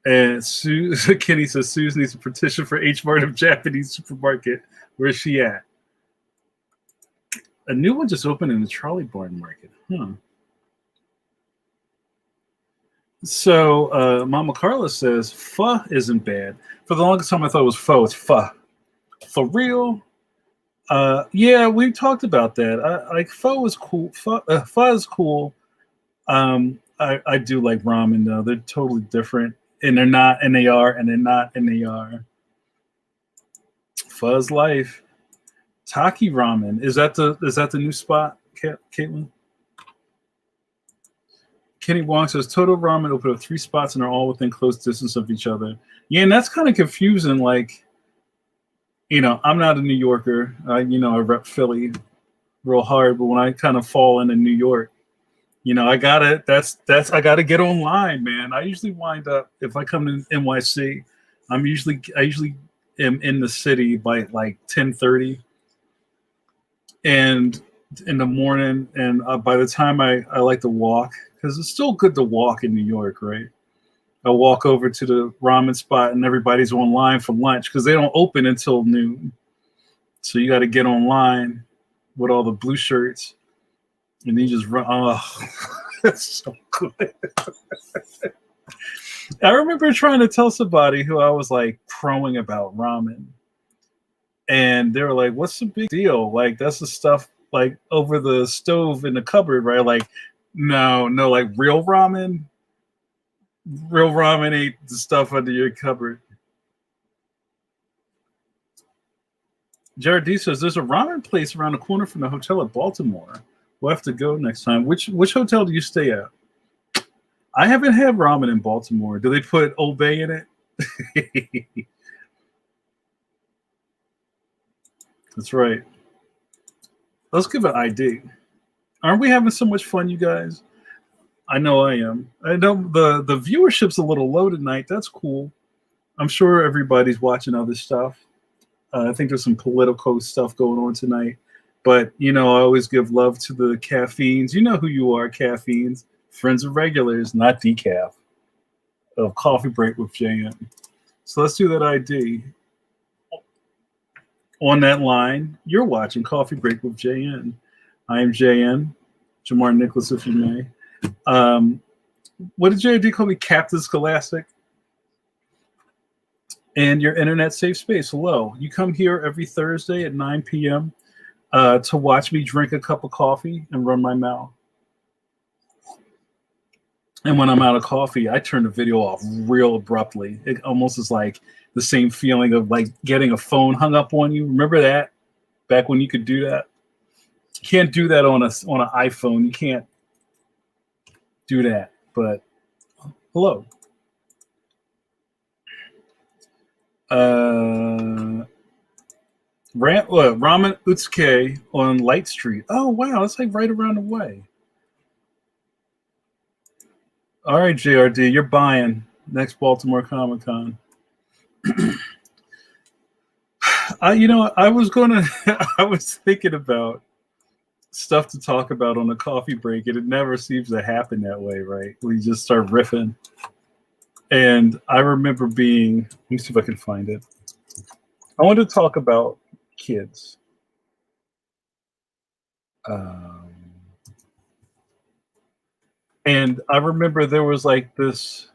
And Kenny says Suze needs a petition for H Mart of Japanese supermarket. Where's she at? A new one just opened in the Charlie Barn Market. Huh. So Mama Carla says pho isn't bad. For the longest time I thought it was pho. It's pho. For real? Yeah, we talked about that. Like pho is cool. Pho is cool. I do like ramen though. They're totally different. And they're not, and they are, and they're not, and they are. Pho's life. Taki Ramen. Is that the new spot, Caitlin? Kenny Wong says Toto Ramen opened up 3 spots and are all within close distance of each other. Yeah, and that's kind of confusing. Like, I'm not a New Yorker. I rep Philly real hard, but when I kind of fall into New York, I gotta get online, man. I usually wind up if I come to NYC, I usually am in the city by like 10:30, and in the morning, and by the time I like to walk because it's still good to walk in New York, right? I walk over to the ramen spot and everybody's online for lunch because they don't open until noon, so you got to get online with all the blue shirts. And he just run. Oh, that's so good. I remember trying to tell somebody who I was like crowing about ramen. And they were like, what's the big deal? Like, that's the stuff like over the stove in the cupboard, right? Like, no, like real ramen. Real ramen ain't the stuff under your cupboard. Jared D says there's a ramen place around the corner from the hotel at Baltimore. We'll have to go next time. Which hotel do you stay at? I haven't had ramen in Baltimore. Do they put Old Bay in it? That's right. Let's give an ID. Aren't we having so much fun, you guys? I know I am. I know the viewership's a little low tonight. That's cool. I'm sure everybody's watching other stuff. I think there's some political stuff going on tonight. But you know, I always give love to the caffeines. You know who you are, caffeines, friends of regulars, not decaf. Of Coffee Break with JN. So let's do that ID. On that line, you're watching Coffee Break with JN. I am JN, Jamar Nicholas, if you may. What did JD call me? Captain Scholastic? And your internet safe space. Hello. You come here every Thursday at 9 p.m. To watch me drink a cup of coffee and run my mouth. And when I'm out of coffee, I turn the video off real abruptly. It almost is like the same feeling of like getting a phone hung up on you. Remember that? Back when you could do that? You can't do that on an iPhone. You can't do that. But hello. Ramen Utsuke on Light Street. Oh, wow. That's like right around the way. All right, JRD, you're buying next Baltimore Comic Con. I was thinking about stuff to talk about on a coffee break, and it never seems to happen that way, right? We just start riffing. And I remember let me see if I can find it. I want to talk about kids. And I remember there was like this.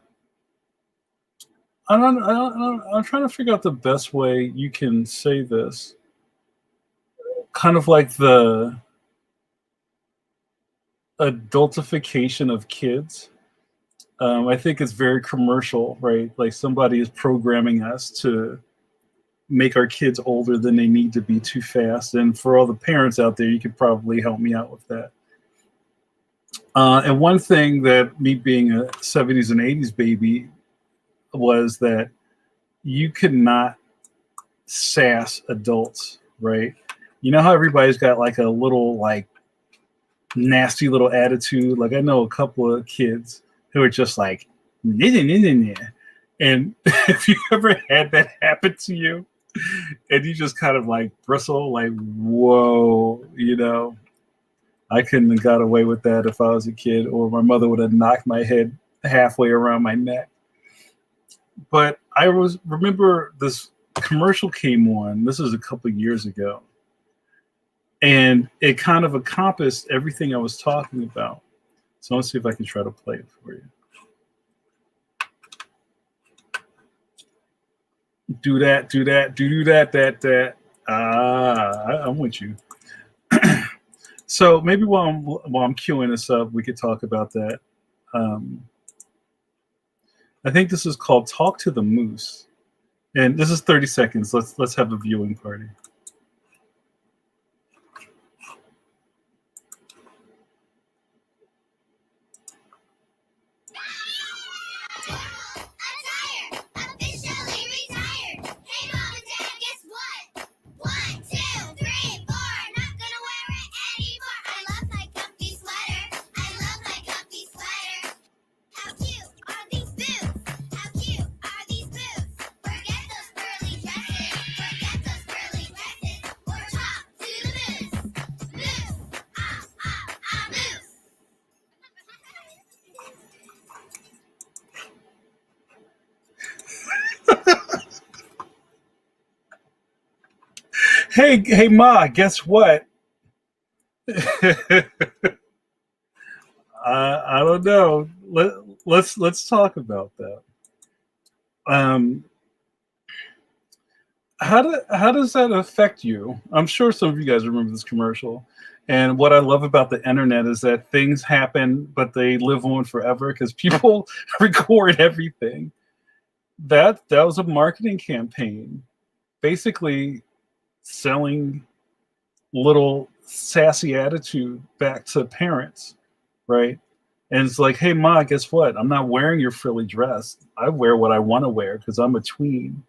I'm trying to figure out the best way you can say this. Kind of like the adultification of kids. I think it's very commercial, right? Like somebody is programming us to make our kids older than they need to be too fast. And for all the parents out there, you could probably help me out with that. And one thing that me being a 70s and 80s baby was that you could not sass adults, right? You know how everybody's got like a little like nasty little attitude? Like I know a couple of kids who are just like, nah, nah, nah, nah, nah. And if you ever had that happen to you and you just kind of like bristle, like, whoa, I couldn't have got away with that if I was a kid, or my mother would have knocked my head halfway around my neck. But I remember this commercial came on. This was a couple of years ago. And it kind of encompassed everything I was talking about. So let's see if I can try to play it for you. Do that, that. I'm with you. So maybe while I'm queuing this up, we could talk about that. I think this is called "Talk to the Moose," and this is 30 seconds. Let's have a viewing party. Hey, Ma, guess what? I don't know. Let's talk about that. How does that affect you? I'm sure some of you guys remember this commercial. And what I love about the internet is that things happen, but they live on forever because people record everything. That was a marketing campaign, basically selling little sassy attitude back to parents, right? And it's like, hey, Ma, guess what? I'm not wearing your frilly dress. I wear what I want to wear because I'm a tween.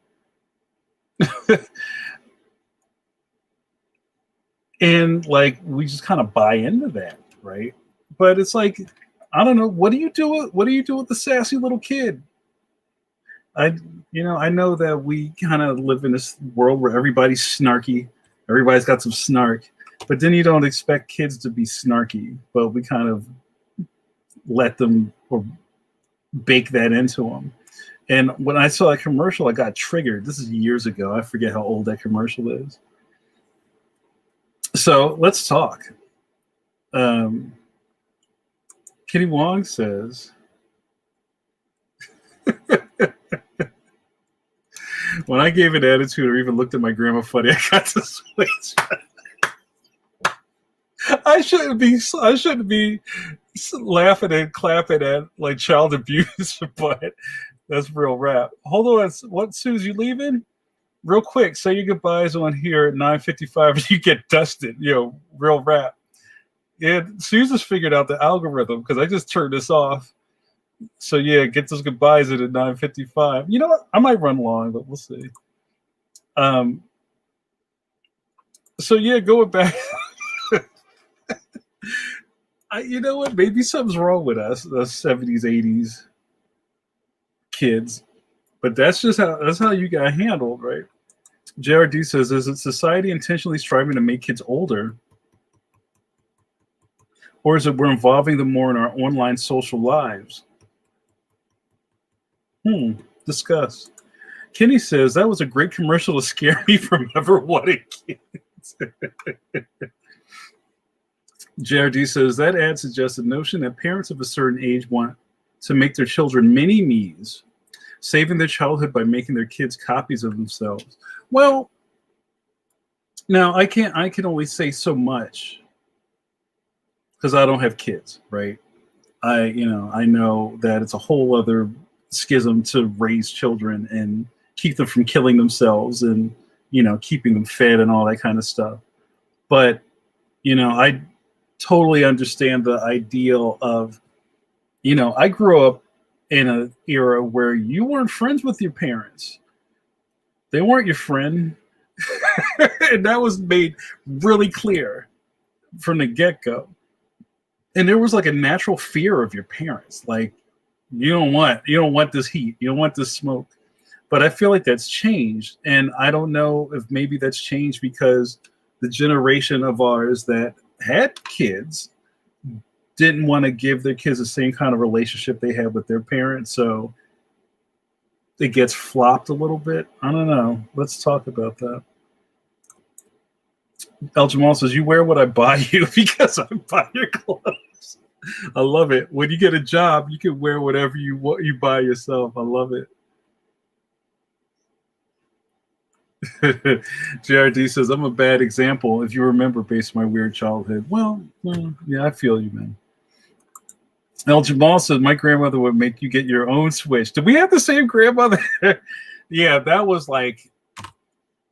And like we just kind of buy into that, right? But it's like, I don't know, what do you do with the sassy little kid? I know that we kind of live in this world where everybody's snarky, everybody's got some snark, But then you don't expect kids to be snarky, but we kind of let them or bake that into them. And when I saw that commercial, I got triggered. This is years ago. I forget how old that commercial is. So let's talk. Kitty Wong says, when I gave an attitude or even looked at my grandma funny, I got to switch. I shouldn't be laughing and clapping at like child abuse, but that's real rap. Hold on, what, Suze, you leaving? Real quick, say your goodbyes on here at 9:55. You get dusted, real rap. And Suze has figured out the algorithm because I just turned this off. So yeah, get those goodbyes in at 9:55. You know what? I might run long, but we'll see. So yeah, going back. You know what? Maybe something's wrong with us, the 70s, 80s kids. But that's how you got handled, right? JRD says, is it society intentionally striving to make kids older? Or is it we're involving them more in our online social lives? Discuss. Kenny says, that was a great commercial to scare me from ever wanting kids. JRD says, that ad suggests the notion that parents of a certain age want to make their children mini-me's, saving their childhood by making their kids copies of themselves. Well, now I can only say so much because I don't have kids, right? I know that it's a whole other schism to raise children and keep them from killing themselves and, keeping them fed and all that kind of stuff. But, I totally understand the ideal of, I grew up in an era where you weren't friends with your parents. They weren't your friend. And that was made really clear from the get-go. And there was like a natural fear of your parents. Like, you don't want this heat. You don't want this smoke. But I feel like that's changed. And I don't know if maybe that's changed because the generation of ours that had kids didn't want to give their kids the same kind of relationship they had with their parents. So it gets flopped a little bit. I don't know. Let's talk about that. El Jamal says, you wear what I buy you because I buy your clothes. I love it. When you get a job, you can wear whatever you buy yourself. I love it. JRD says, I'm a bad example if you remember based on my weird childhood. Well, yeah, I feel you, man. El Jamal says, my grandmother would make you get your own Switch. Did we have the same grandmother? Yeah,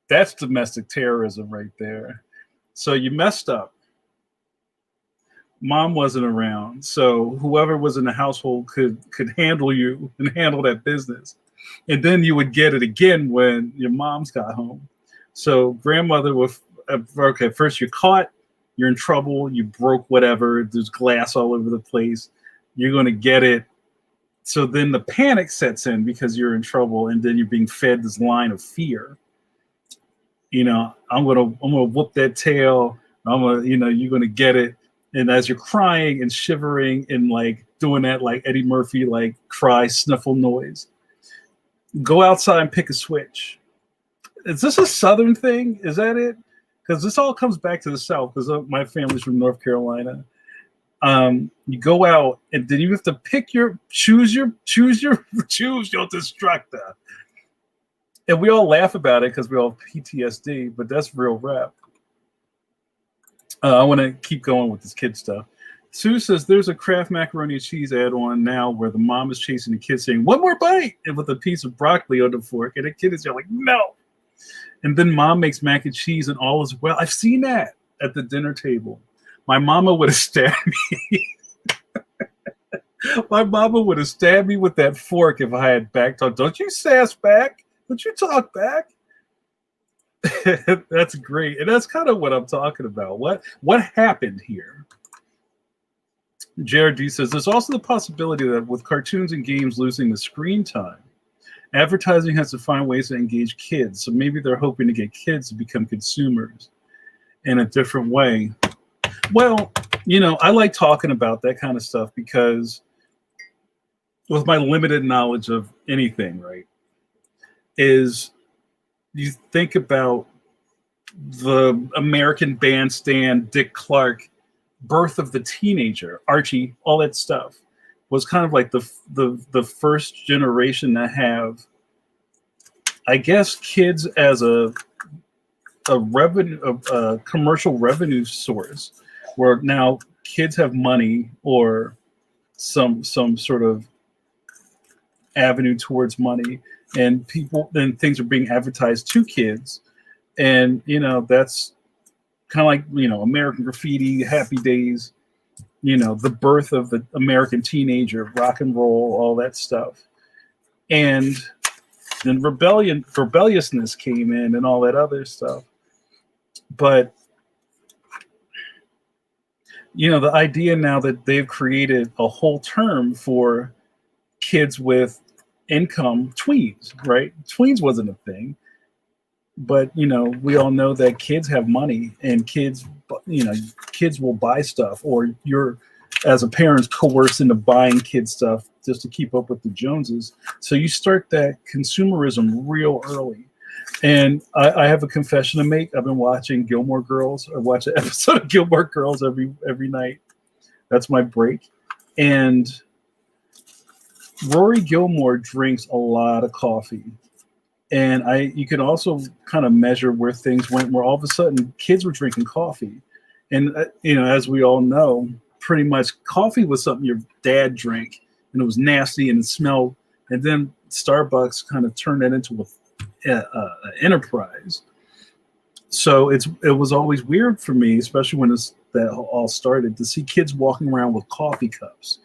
that's domestic terrorism right there. So you messed up. Mom wasn't around. So whoever was in the household could handle you and handle that business. And then you would get it again when your moms got home. So grandmother would, okay, first you're caught, you're in trouble, you broke whatever, there's glass all over the place, you're going to get it. So then the panic sets in because you're in trouble, and then you're being fed this line of fear. I'm gonna whoop that tail. You're gonna get it. And as you're crying and shivering and like doing that like Eddie Murphy like cry sniffle noise, go outside and pick a switch. Is this a Southern thing? Is that it? Because this all comes back to the South. Because my family's from North Carolina. You go out and then you have to choose your distractor. And we all laugh about it because we all have PTSD, but that's real rap. I want to keep going with this kid stuff. Sue says there's a Kraft macaroni and cheese ad on now where the mom is chasing the kid saying, one more bite, and with a piece of broccoli on the fork, and the kid is yelling, no. And then mom makes mac and cheese and all is well. I've seen that at the dinner table. My mama would have stabbed me. My mama would have stabbed me with that fork if I had back talk. Don't you sass back. Don't you talk back. That's great. And that's kind of what I'm talking about. What happened here? JRD says, there's also the possibility that with cartoons and games losing the screen time, advertising has to find ways to engage kids. So maybe they're hoping to get kids to become consumers. in a different way. Well, I like talking about that kind of stuff because with my limited knowledge of anything, right, is you think about the American Bandstand, Dick Clark, birth of the teenager, Archie, all that stuff was kind of like the first generation to have, I guess, kids as a revenue, a commercial revenue source, where now kids have money or some sort of avenue towards money, and things are being advertised to kids, and that's kind of like American Graffiti, Happy Days, the birth of the American teenager, rock and roll, all that stuff, and then rebelliousness came in, and all that other stuff. But the idea now that they've created a whole term for kids with income, tweens, right? Tweens wasn't a thing, but we all know that kids have money, and kids will buy stuff, or you're, as a parent, coerced into buying kid stuff just to keep up with the Joneses. So you start that consumerism real early. And I have a confession to make. I've been watching Gilmore Girls. I watch an episode of Gilmore Girls every night. That's my break. And Rory Gilmore drinks a lot of coffee. And you can also kind of measure where things went, where all of a sudden kids were drinking coffee. And, as we all know, pretty much coffee was something your dad drank, and it was nasty and it smelled. And then Starbucks kind of turned that into an enterprise. So it was always weird for me, especially when that all started, to see kids walking around with coffee cups.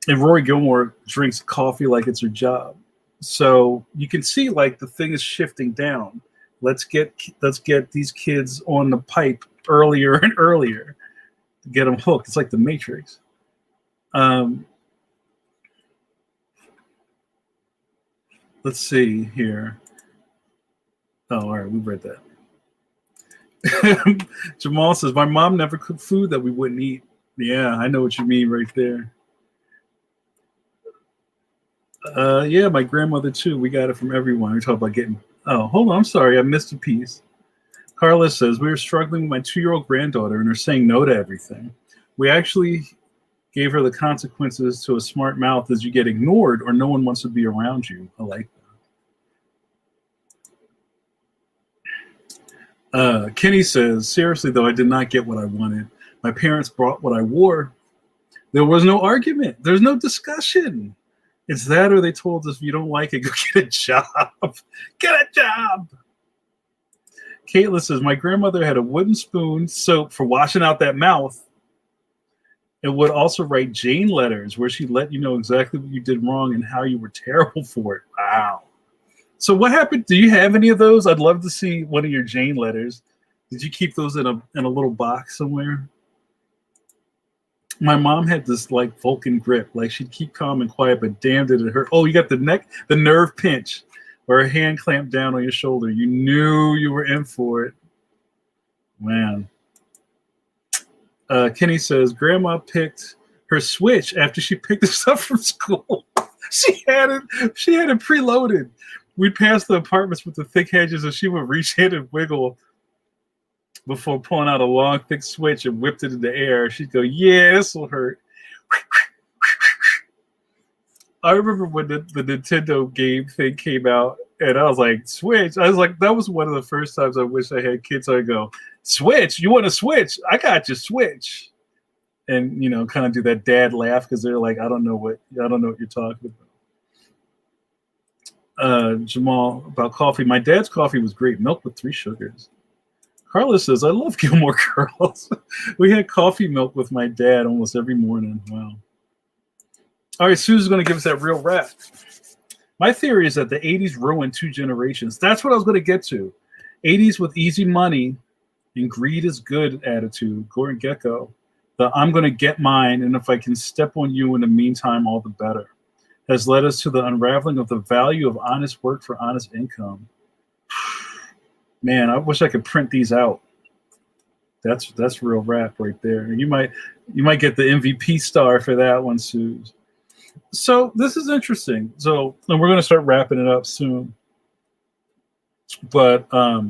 And Rory Gilmore drinks coffee like it's her job. So you can see like the thing is shifting down. Let's get these kids on the pipe earlier and earlier to get them hooked. It's like the Matrix. Let's see here. Oh, all right, we read that. Jamal says, my mom never cooked food that we wouldn't eat. Yeah, I know what you mean right there. Yeah, my grandmother too. We got it from everyone. We talk about getting. Oh, hold on. I'm sorry. I missed a piece. Carla says, we were struggling with my 2-year-old granddaughter and her saying no to everything. We actually gave her the consequences to a smart mouth as you get ignored or no one wants to be around you. I like that. Kenny says, seriously though, I did not get what I wanted. My parents brought what I wore. There was no argument. There's no discussion. It's that, or they told us, if you don't like it, go get a job. Get a job. Caitlin says, my grandmother had a wooden spoon soap for washing out that mouth, and would also write Jane letters where she let you know exactly what you did wrong and how you were terrible for it. Wow. So what happened? Do you have any of those? I'd love to see one of your Jane letters. Did you keep those in a little box somewhere? My mom had this like Vulcan grip, like she'd keep calm and quiet, but damn did it hurt. Oh, you got the nerve pinch, where her hand clamped down on your shoulder. You knew you were in for it. Man. Kenny says, Grandma picked her Switch after she picked us up from school. She had it preloaded. We'd pass the apartments with the thick hedges, and she would reach in and wiggle before pulling out a long, thick switch and whipped it in the air. She'd go, yeah, this will hurt. I remember when the Nintendo game thing came out, and I was like, Switch? I was like, that was one of the first times I wish I had kids. I go, Switch? You want a Switch? I got you, Switch. And, kind of do that dad laugh, because they're like, I don't know what you're talking about. Jamal, about coffee. My dad's coffee was great. Milk with 3 sugars. Carla says, I love Gilmore Girls. We had coffee milk with my dad almost every morning. Wow. All right, Sue's going to give us that real rap. My theory is that the 80s ruined 2 generations. That's what I was going to get to. 80s with easy money and greed is good attitude. Gordon Gekko. The I'm going to get mine, and if I can step on you in the meantime, all the better, has led us to the unraveling of the value of honest work for honest income. Man, I wish I could print these out. That's real rap right there. You might get the MVP star for that one, Suze. So this is interesting. So, and we're gonna start wrapping it up soon. But I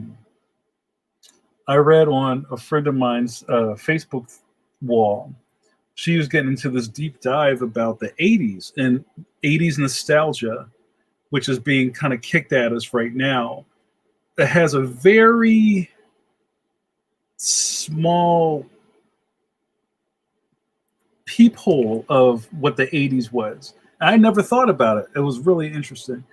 read on a friend of mine's Facebook wall. She was getting into this deep dive about the '80s and '80s nostalgia, which is being kind of kicked at us right now. It has a very small peephole of what the '80s was. I never thought about it. It was really interesting.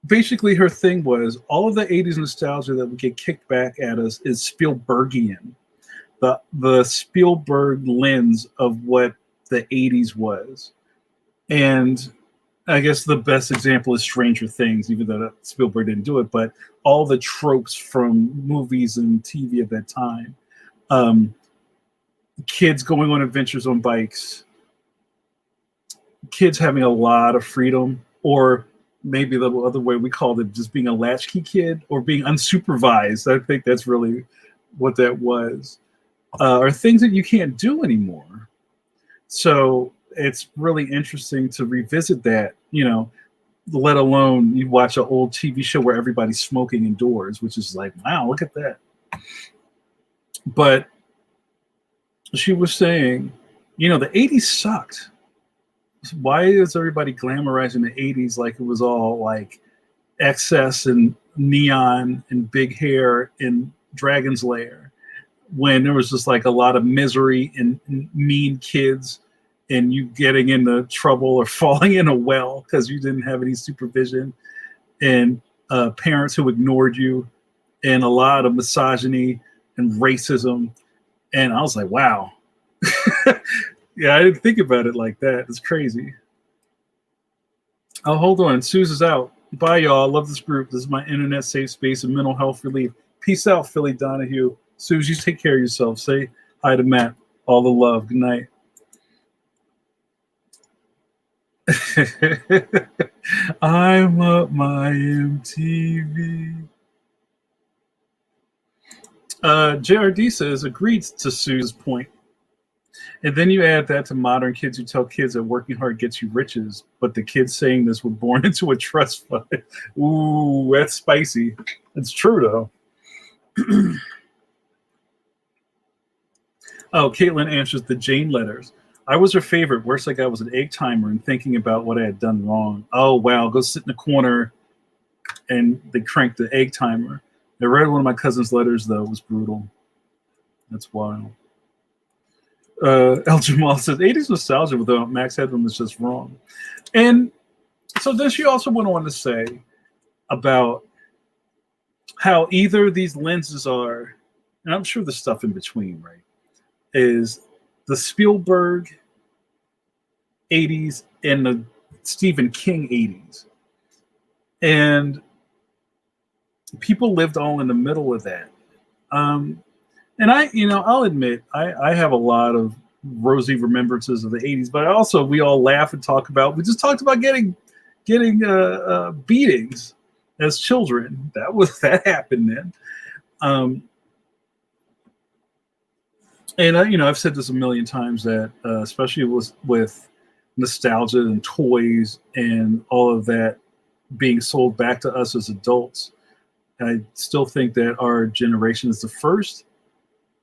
Basically, her thing was all of the '80s nostalgia that would get kicked back at us is Spielbergian. The Spielberg lens of what the '80s was. And I guess the best example is Stranger Things, even though Spielberg didn't do it, but all the tropes from movies and TV at that time. Um, Kids going on adventures on bikes, kids having a lot of freedom, or maybe the other way we called it just being a latchkey kid or being unsupervised. I think that's really what that was. Are things that you can't do anymore. So it's really interesting to revisit that, let alone you watch an old TV show where everybody's smoking indoors, which is like, wow, look at that. But she was saying, the '80s sucked. Why is everybody glamorizing the '80s like it was all like excess and neon and big hair and Dragon's Lair, when there was just like a lot of misery and mean kids and you getting into trouble or falling in a well because you didn't have any supervision, and parents who ignored you, and a lot of misogyny and racism. And I was like, wow. Yeah, I didn't think about it like that. It's crazy. Oh, hold on. Suze is out. Bye, y'all. I love this group. This is my internet safe space and mental health relief. Peace out, Philly Donahue. Suze, you take care of yourself. Say hi to Matt. All the love. Good night. I'm up my MTV. JRD says, agreed to Sue's point. And then you add that to modern kids who tell kids that working hard gets you riches, but the kids saying this were born into a trust fund. Ooh, that's spicy. It's true, though. Oh, Caitlin answers the Jane letters. I was her favorite. Worst I got was an egg timer and thinking about what I had done wrong. Oh, wow. Go sit in the corner and they cranked the egg timer. I read one of my cousin's letters, though. It was brutal. That's wild. El Jamal says 80s nostalgia without Max Headroom is just wrong. And so then she also went on to say about how either these lenses are, and I'm sure the stuff in between, right, is the Spielberg 80s and the Stephen King 80s. And people lived all in the middle of that. And I'll admit, I have a lot of rosy remembrances of the '80s, but we all laugh and talk about. We just talked about getting beatings as children. That happened then. And I've said this a million times that especially with nostalgia and toys and all of that being sold back to us as adults, I still think that our generation is the first.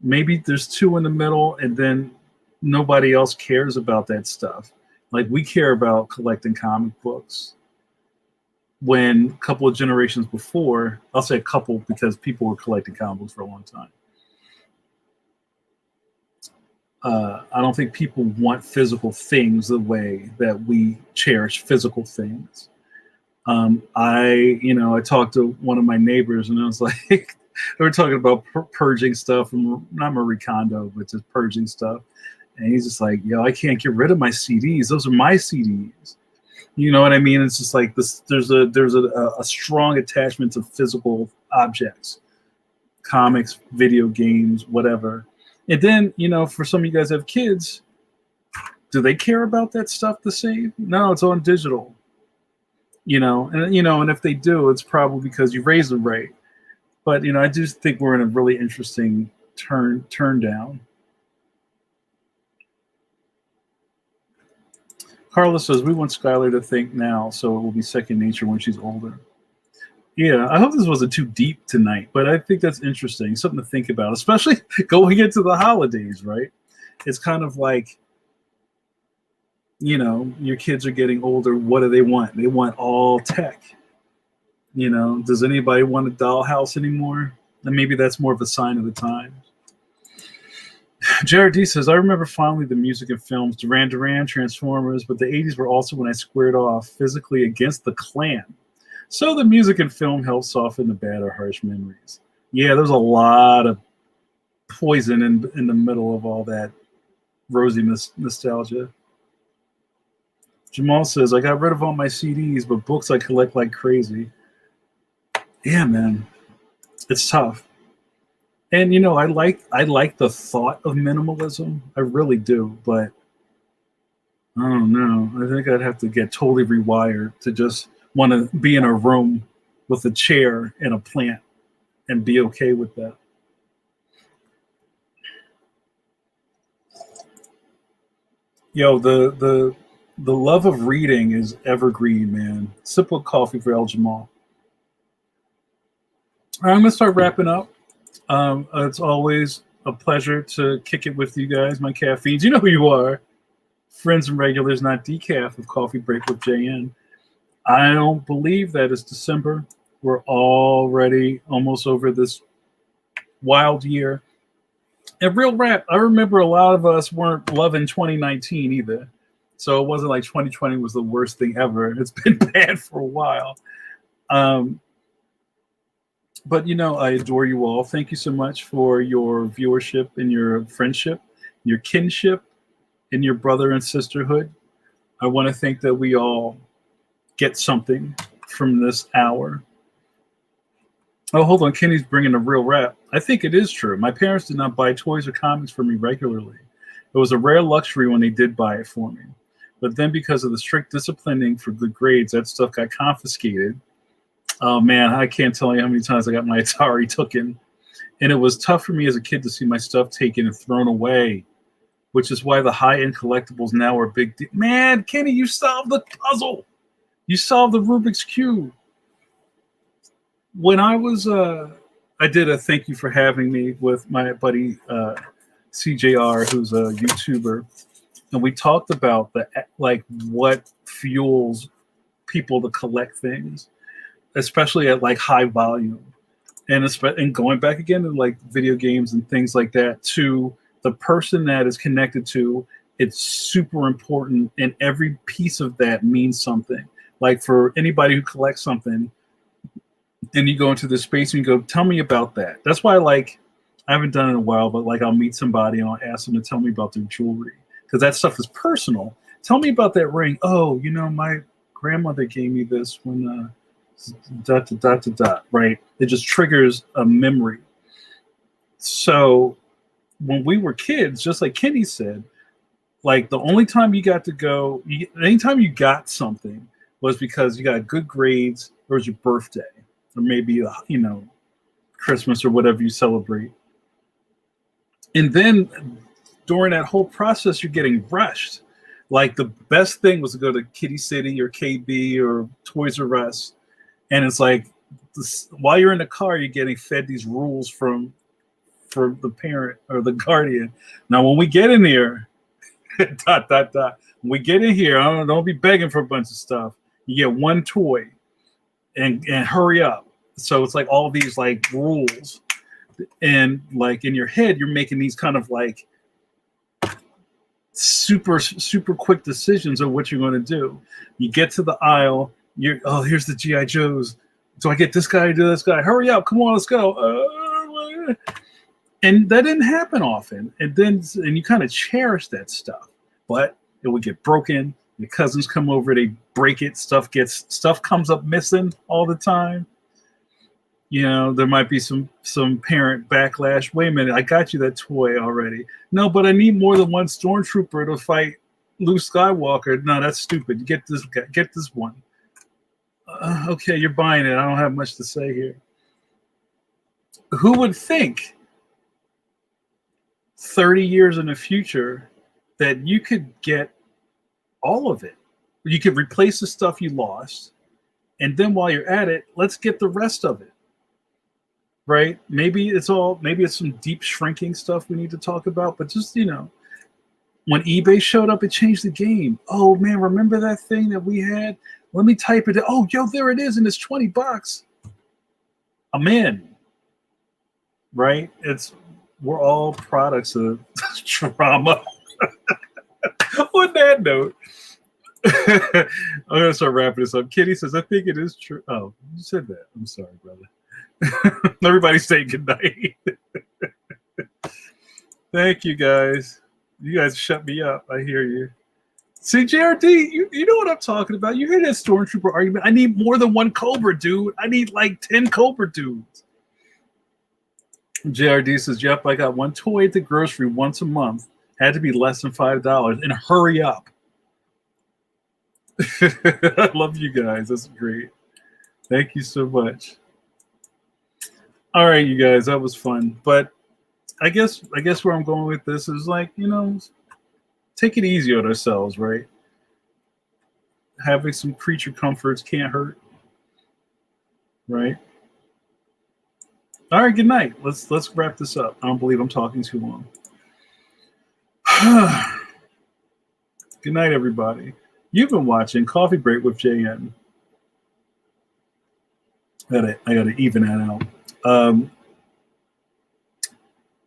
Maybe there's two in the middle, and then nobody else cares about that stuff. Like, we care about collecting comic books. When a couple of generations before, I'll say a couple because people were collecting comic books for a long time. I don't think people want physical things the way that we cherish physical things. I talked to one of my neighbors, and I was like, they were talking about purging stuff, from not Marie Kondo, but just purging stuff. And he's just like, I can't get rid of my CDs. Those are my CDs. You know what I mean? It's just like this. There's a strong attachment to physical objects, comics, video games, whatever. And then, for some of you guys have kids, do they care about that stuff the same? No, it's on digital. And if they do, it's probably because you raised them right. But I do think we're in a really interesting turn down. Carla says, we want Skylar to think now, so it will be second nature when she's older. Yeah, I hope this wasn't too deep tonight, but I think that's interesting, something to think about, especially going into the holidays, right? It's kind of like, your kids are getting older. What do they want? They want all tech. Does anybody want a dollhouse anymore? And maybe that's more of a sign of the time. Jared D says, I remember fondly the music and films, Duran Duran, Transformers, but the 80s were also when I squared off physically against the Klan. So the music and film helped soften the bad or harsh memories. Yeah, there's a lot of poison in the middle of all that rosy nostalgia. Jamal says, I got rid of all my CDs, but books I collect like crazy. Yeah, man. It's tough. And I like the thought of minimalism. I really do, but I don't know. I think I'd have to get totally rewired to just want to be in a room with a chair and a plant and be okay with that. Yo, the love of reading is evergreen, man. Sip of coffee for El Jamal. All right, I'm gonna start wrapping up. It's always a pleasure to kick it with you guys, my caffeines. You know who you are. Friends and regulars, not decaf of Coffee Break with JN. I don't believe that it's December. We're already almost over this wild year. And real rap, I remember a lot of us weren't loving 2019 either. So it wasn't like 2020 was the worst thing ever. It's been bad for a while. But I adore you all. Thank you so much for your viewership and your friendship, your kinship, and your brother and sisterhood. I want to think that we all get something from this hour. Oh, hold on. Kenny's bringing a real rap. I think it is true. My parents did not buy toys or comics for me regularly. It was a rare luxury when they did buy it for me. But then because of the strict disciplining for good grades, that stuff got confiscated. Oh, man, I can't tell you how many times I got my Atari taken. And it was tough for me as a kid to see my stuff taken and thrown away, which is why the high-end collectibles now are big deal. Man, Kenny, you solved the puzzle. You solved the Rubik's Cube. When I was, I did a thank you for having me with my buddy CJR, who's a YouTuber, and we talked about what fuels people to collect things, especially at high volume, and going back again to video games and things like that, to the person that is connected to, it's super important, and every piece of that means something. Like for anybody who collects something, and you go into this space and you go, tell me about that. That's why I haven't done it in a while, but I'll meet somebody and I'll ask them to tell me about their jewelry, because that stuff is personal. Tell me about that ring. Oh, my grandmother gave me this when right? It just triggers a memory. So when we were kids, just like Kenny said, the only time you got to go, anytime you got something was because you got good grades or it was your birthday or maybe, Christmas or whatever you celebrate. And then during that whole process, you're getting rushed. The best thing was to go to Kitty City or KB or Toys R Us. And it's while you're in the car, you're getting fed these rules from the parent or the guardian. Now, when we get in here, when we get in here, don't be begging for a bunch of stuff. You get one toy and hurry up. So it's all these rules. And in your head, you're making these kind of super, super quick decisions of what you're going to do. You get to the aisle. Here's the G.I. Joes. Do I get this guy or do this guy? Hurry up. Come on, let's go. And that didn't happen often. And you kind of cherish that stuff. But it would get broken. The cousins come over, they break it. Stuff comes up missing all the time. There might be some parent backlash. Wait a minute, I got you that toy already. No, but I need more than one stormtrooper to fight Luke Skywalker. No, that's stupid. You get this one. Okay, you're buying it. I don't have much to say here. Who would think 30 years in the future that you could get all of it. You could replace the stuff you lost. And then while you're at it, let's get the rest of it. Right? Maybe it's some deep shrinking stuff we need to talk about, but just, when eBay showed up, it changed the game. Oh man, remember that thing that we had? Let me type it. Oh, yo, there it is, and it's $20. I'm in. Right? We're all products of trauma. On that note, I'm gonna start wrapping this up. Kitty says, I think it is true. Oh, you said that. I'm sorry, brother. Everybody say good night. Thank you guys. You guys shut me up. I hear you. See, JRD, you know what I'm talking about. You hear that Stormtrooper argument? I need more than one Cobra, dude. I need like 10 Cobra dudes. JRD says, yep, I got one toy at the grocery once a month. Had to be less than $5. And hurry up. I love you guys. That's great. Thank you so much. All right, you guys, that was fun. But I guess where I'm going with this is like, take it easy on ourselves, right? Having some creature comforts can't hurt, right? All right, good night. Let's wrap this up. I don't believe I'm talking too long. Good night, everybody. You've been watching Coffee Break with JN. I gotta even that out.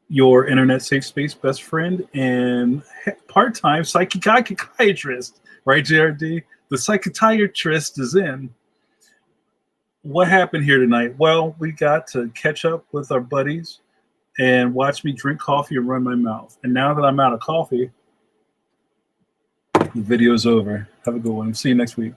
Your internet safe space best friend and part-time psychiatrist, right, JRD? The psychiatrist is in. What happened here tonight? Well, we got to catch up with our buddies and watch me drink coffee and run my mouth. And now that I'm out of coffee, the video's over. Have a good one. See you next week.